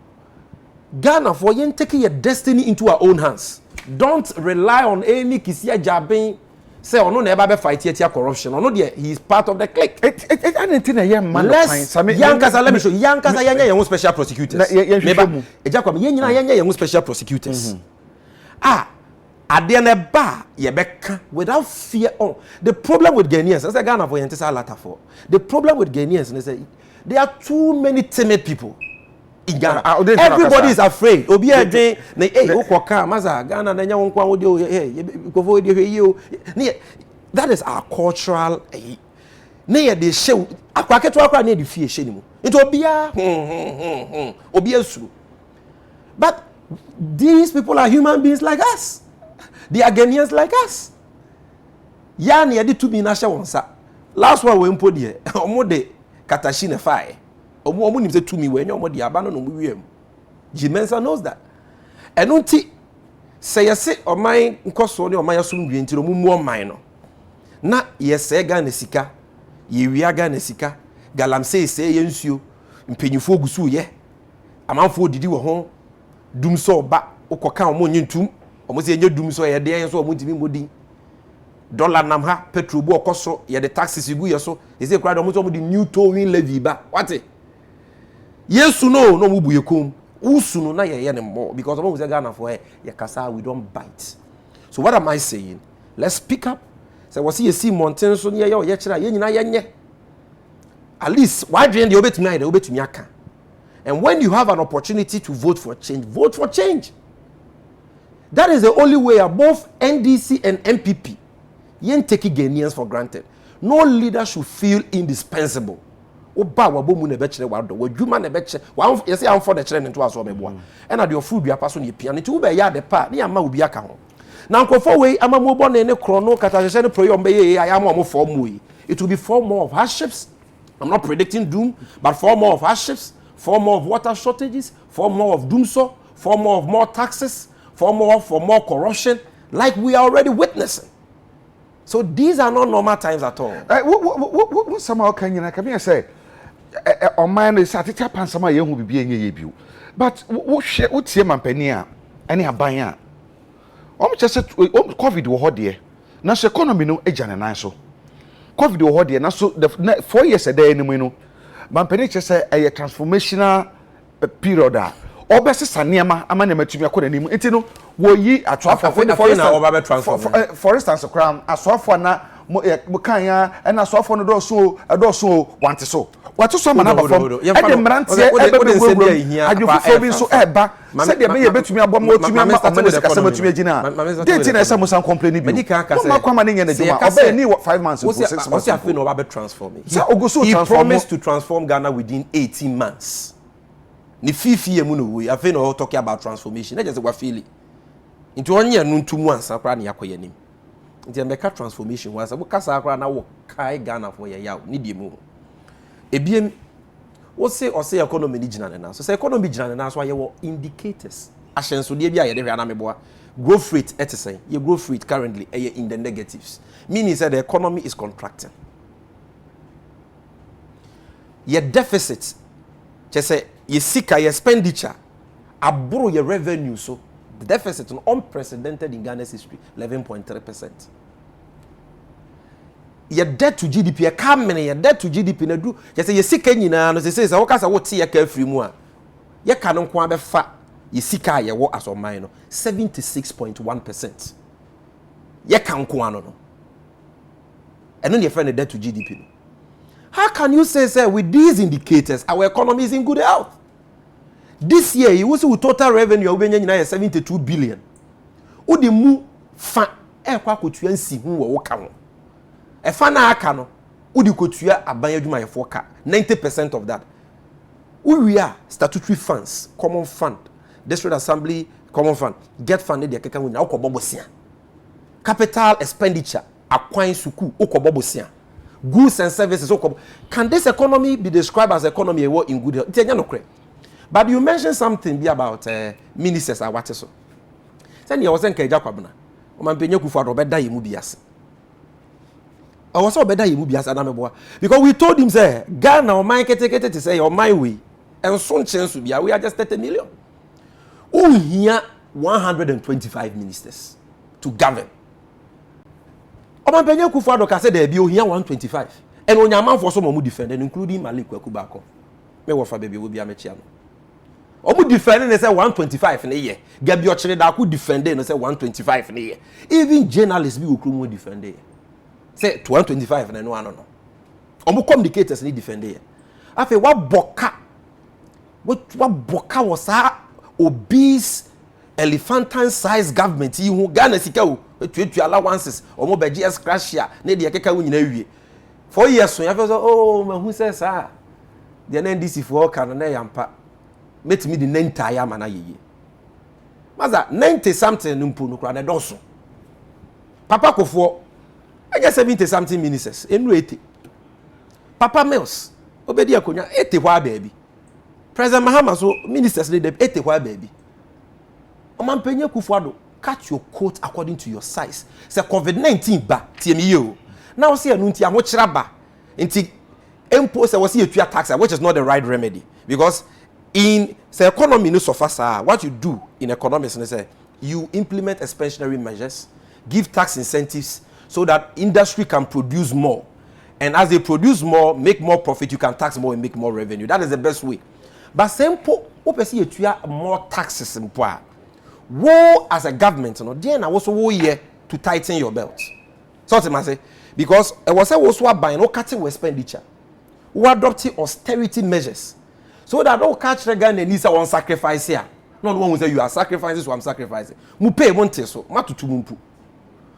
Ghana for yen taking your destiny into our own hands. Don't rely on any Kisia Jabin say ono na eba be fight here corruption. Ono there he is part of the clique. Anything a man Yankasa let me show Yankasa yenya yenwo special prosecutors. Neba ejakwam yenyina yenya yenwo special prosecutors. Ade na ba ye beka without fear. The problem with Ghanaians, I say Ghana for yen tesa latter for. The problem with Ghanaians is say there are too many timid people. Everybody is afraid. Obi adwen na okoka maza Ghana na nya wonkwa wodi ikofo di hwe that is our cultural na ye dey show akwaketo akwa na dey fie hye ni mu. Nti obi asuru. But these people are human beings like us. They are Ghanaians like us. Ya na ye dey to be na hye wonsa. Last one we mpo de omo de katashi na fire. Omo nim say to me when omo de abano no wiem. Jimensa knows that. Enunti say yesi oman nkoso ne oman yasum dwe ntiro mu oman no. Na yesi Ghana sika, ye wia Ghana sika, galamsey say ye nsuo, mpenyifo ogusu ye. Amanfo odidi wo ho, dum so ba, okoka omo nyintum, omo say nye dum so ye de ye so omo ntimi modin. Dollar nam ha, petrol bu okoso, ye de taxes igu ye so, e say kra de omo so omo di new towing levy ba. What? Yesu no mu buye kom. Usu no na ye ne more because omo say Ghana for ye kasa we don't bite. So what am I saying? Let's speak up. Say we see mountain so ye ye kira ye nyina ye nye. At least why dream the obetumi aye the obetumi aka. And when you have an opportunity to vote for change, vote for change. That is the only way both NDC and MPP yen taking Ghanaians for granted. No leader should feel indispensable. Oba wa bomu na be kire wa do wadwuma na be kire wa yesi am for the kire nto aso meboa e na de ofu dua paso ne pia nti wo be ya de pa ne ama obi aka ho na nkofo we ama mo bo ne kro no katahye ne proyo mbe ye I am mo for mo yi. It will be 4 more of hardships. I'm not predicting doom, but 4 more of hardships, 4 more of water shortages, 4 more of doomso, for more taxes, for more corruption, like we are already witnessing. So these are not normal times at all. What somehow can you come here say? On mine is at a tap and some of you will be being a view. But what's your mampenia? Any abaya? Just said COVID will hold dear. Now, economy no agent and I so. COVID will hold dear. Now, so the 4 years a day, no, Mampeni just say a transformational period. Or best Saniama, a man to me, I couldn't even, you know, were ye a traffic for instance, a crown, a soft one, Mukaya, and a soft one, a door so, want to so. What to some another from? I didn't rant here, and you so ever. Said they may a bit to me about more to me, customer to me, Gina. Didn't some complaining, but he can't come in and say, 5 months. What's your feeling about transforming? He promised to transform Ghana within 18 months. Ni fifi emu we have no talking about transformation. That just what feel it. Into 1 year no 2 months akra na yakoye nim. Nti emeka transformation was we kasa akra na wo kai Ghana for ye yaw ni die mu. Ebiem wo say economy ni gina na so say economy gina na so ye wo indicators. Ahyenso de bia ye de hwa na meboa. Growth rate etesen. Your growth rate currently in the negatives. Meaning that the economy is contracting. Your deficit just say you seek your expenditure, abro your revenue, so the deficit is unprecedented in Ghana's history, 11.3%. Your debt to GDP, your coming, your debt to GDP, na do just say you seek any na no say what see your carefree more. You cannot come be fat. You seek your work as on mine 76.1%. You can't come no. And then you find the debt to GDP. How can you say with these indicators our economy is in good health? This year, you will see total revenue of 72 billion. Udi mu fa kwa kutuya nsi hu wo ka ho. E fa na aka no, udi kutuya aban adwuma yefo ka 90% of that. We are statutory funds, common fund, district assembly, common fund, get funded de keka wunya ukobobosia. Capital expenditure, akwan suku ukobobosia. Goods and services. Can this economy be described as economy in good health? But you mentioned something about ministers. I watch so. Then you was saying Keja Kwabena. Omampenye Kufuor obeda yimu biase. I was obeda yimu biase adameboa because we told him say Ghana o man kete to say on my way and soon chance to be we are just 30 million. Oh here 125 ministers to govern. Omampenye Kufuor ka say there be here 125 and onyaman for some mu defend including Malik Kwakubako. Me wo fa baby wo bia me chia no. Omu defending they say 125 in a year. Gabi Ochire da ku defending they say 125 in a year. Even journalists be ukru defending. Say 125 na no ano no. Omu communicators ni defending. Afi wa boka was that obese elephantine size government yi hu Ghana sika o etuetu allowances omu be GS crash ya na de keka wo nyina wie. 4 years so ya fe so oh mahu say sa the NDC for kan na yampa met me the 90 ayama na yeye maza 90 something numpo no kra na donso Papa Kofuor anya 70 something ministers enu 80 Papa Mills obedi akonya 80 kwa baby President Mahama so ministers leader 80 kwa baby Omampenye Kufuor cut your coat according to your size say COVID-19 ba tiemi yo now see anu nti ahokyera ba nti impose was see a tax which is not the right remedy because in the economy no so fast what you do in economics is say you implement expansionary measures, give tax incentives so that industry can produce more, and as they produce more, make more profit, you can tax more and make more revenue. That is the best way. But simple see you more taxes in power. Wo as a government no then I also wo here to tighten your belt. So what I say because I was also buying no cutting expenditure. We adopting austerity measures. So that don't catch the Ghana needs one sacrifice here. Not one who say you are sacrificing, so I'm sacrificing. Mu pay one so matutu mumpu.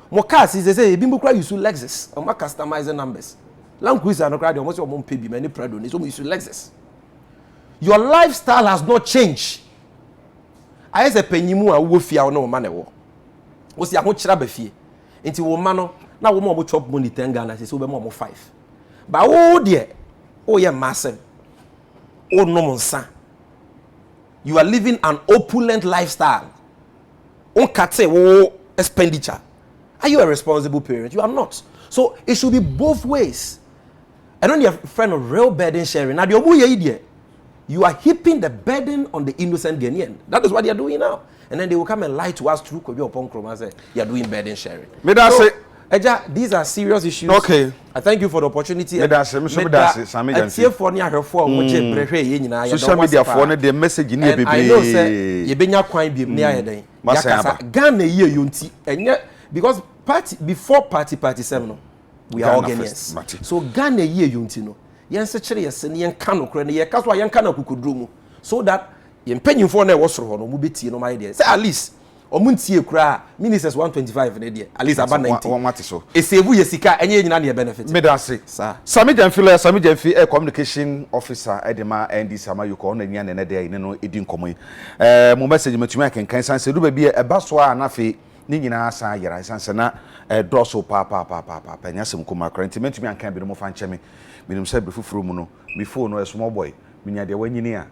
Mo cars is say bimbo cry use Lexus. Or ma customize numbers. Land cruiser no cry almost your mom pay be many Prado. So use Lexus. Your lifestyle has not changed. I say penyimu a wo fia no man e wo. Wo si ahokyera ba fie. Enti wo ma no na wo mo chop money 10 Ghana say so be mo 5. But wo de o ye massive. Oh no monsa. You are living an opulent lifestyle. On kate expenditure. Are you a responsible parent? You are not. So it should be both ways. And on your friend of real burden sharing. Now you are heaping the burden on the innocent Ghanaian. That is what they are doing now. And then they will come and lie to us through Kobi upon Chroma and say you are doing burden sharing. So, Eja, these are serious issues. Okay. I thank you for the opportunity. Social media for the message in and I know say you been quite be near then. Ghana year unti because before party 7 we are Ghanaians. So Ghana year unti no. Yen se kire yesen yen ka no kure ne ye ka so yen ka na kukudru mu so that yen panyimfo na e wosoro ho no mu betie no my dear. Say at least omuntie kura ministers 125 ne dear at least about 90 one so esevu yesika enye nyina ne benefit me da say Sammy Gyamfi a communication officer edema ND Sama yuko na nya ne de no edi nkomo yi mo message matumi akenkan san se du ba bi e ba so a na fe ni nyina san yera san se na doso pa nya sem kuma current matumi ankan bi no mo fa nche me minim se be fufuru mu no before no a small boy minya de wanyini a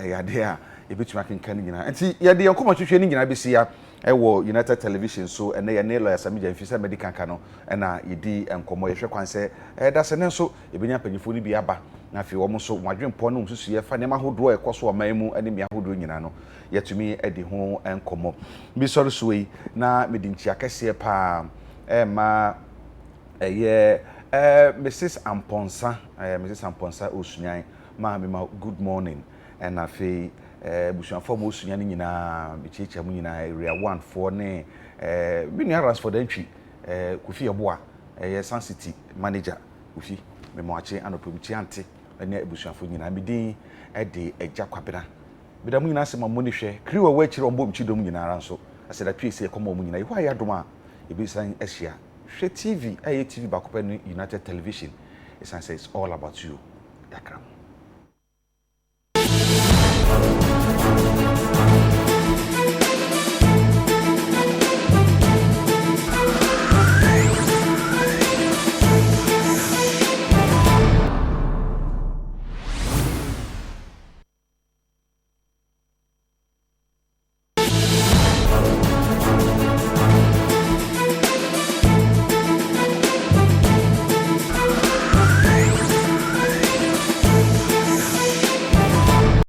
yade a ebetuma kenkan nyina enti yade yankoma twetwe ni nyina besi ya ewo United Television so ene ye ne lawyer Sammy Gyamfi se medical ka no na yedi enkomo yehwe kwan se da se ne so ebenya panyifo ni bi aba na afi wo mo so wadwempo no mususu ye fa ne ma hodo ekoso oman mu ene mi ahodo nyina no yetumi edi ho enkomo bi sori so yi na medinchi akese pa ma Mrs. Amponsa Osunyan ma good morning and afi busuanfo mo Osunyan nyina bichicha mu nyina area 1 for ne binu aras for the entry Kofi Eboa Sun City manager Kofi me mo ache anopomchi ante ene busuanfo nyina medin de eja kwabena bida mu nyina se ma mo ni hwe kriwa wa chire ombo mchi dom nyina ara nso aseda twese e komo mu nyina ihwa ya dom a ebisan ehia She TV, TV Bakopeni United Television. It's all about you. Yakram.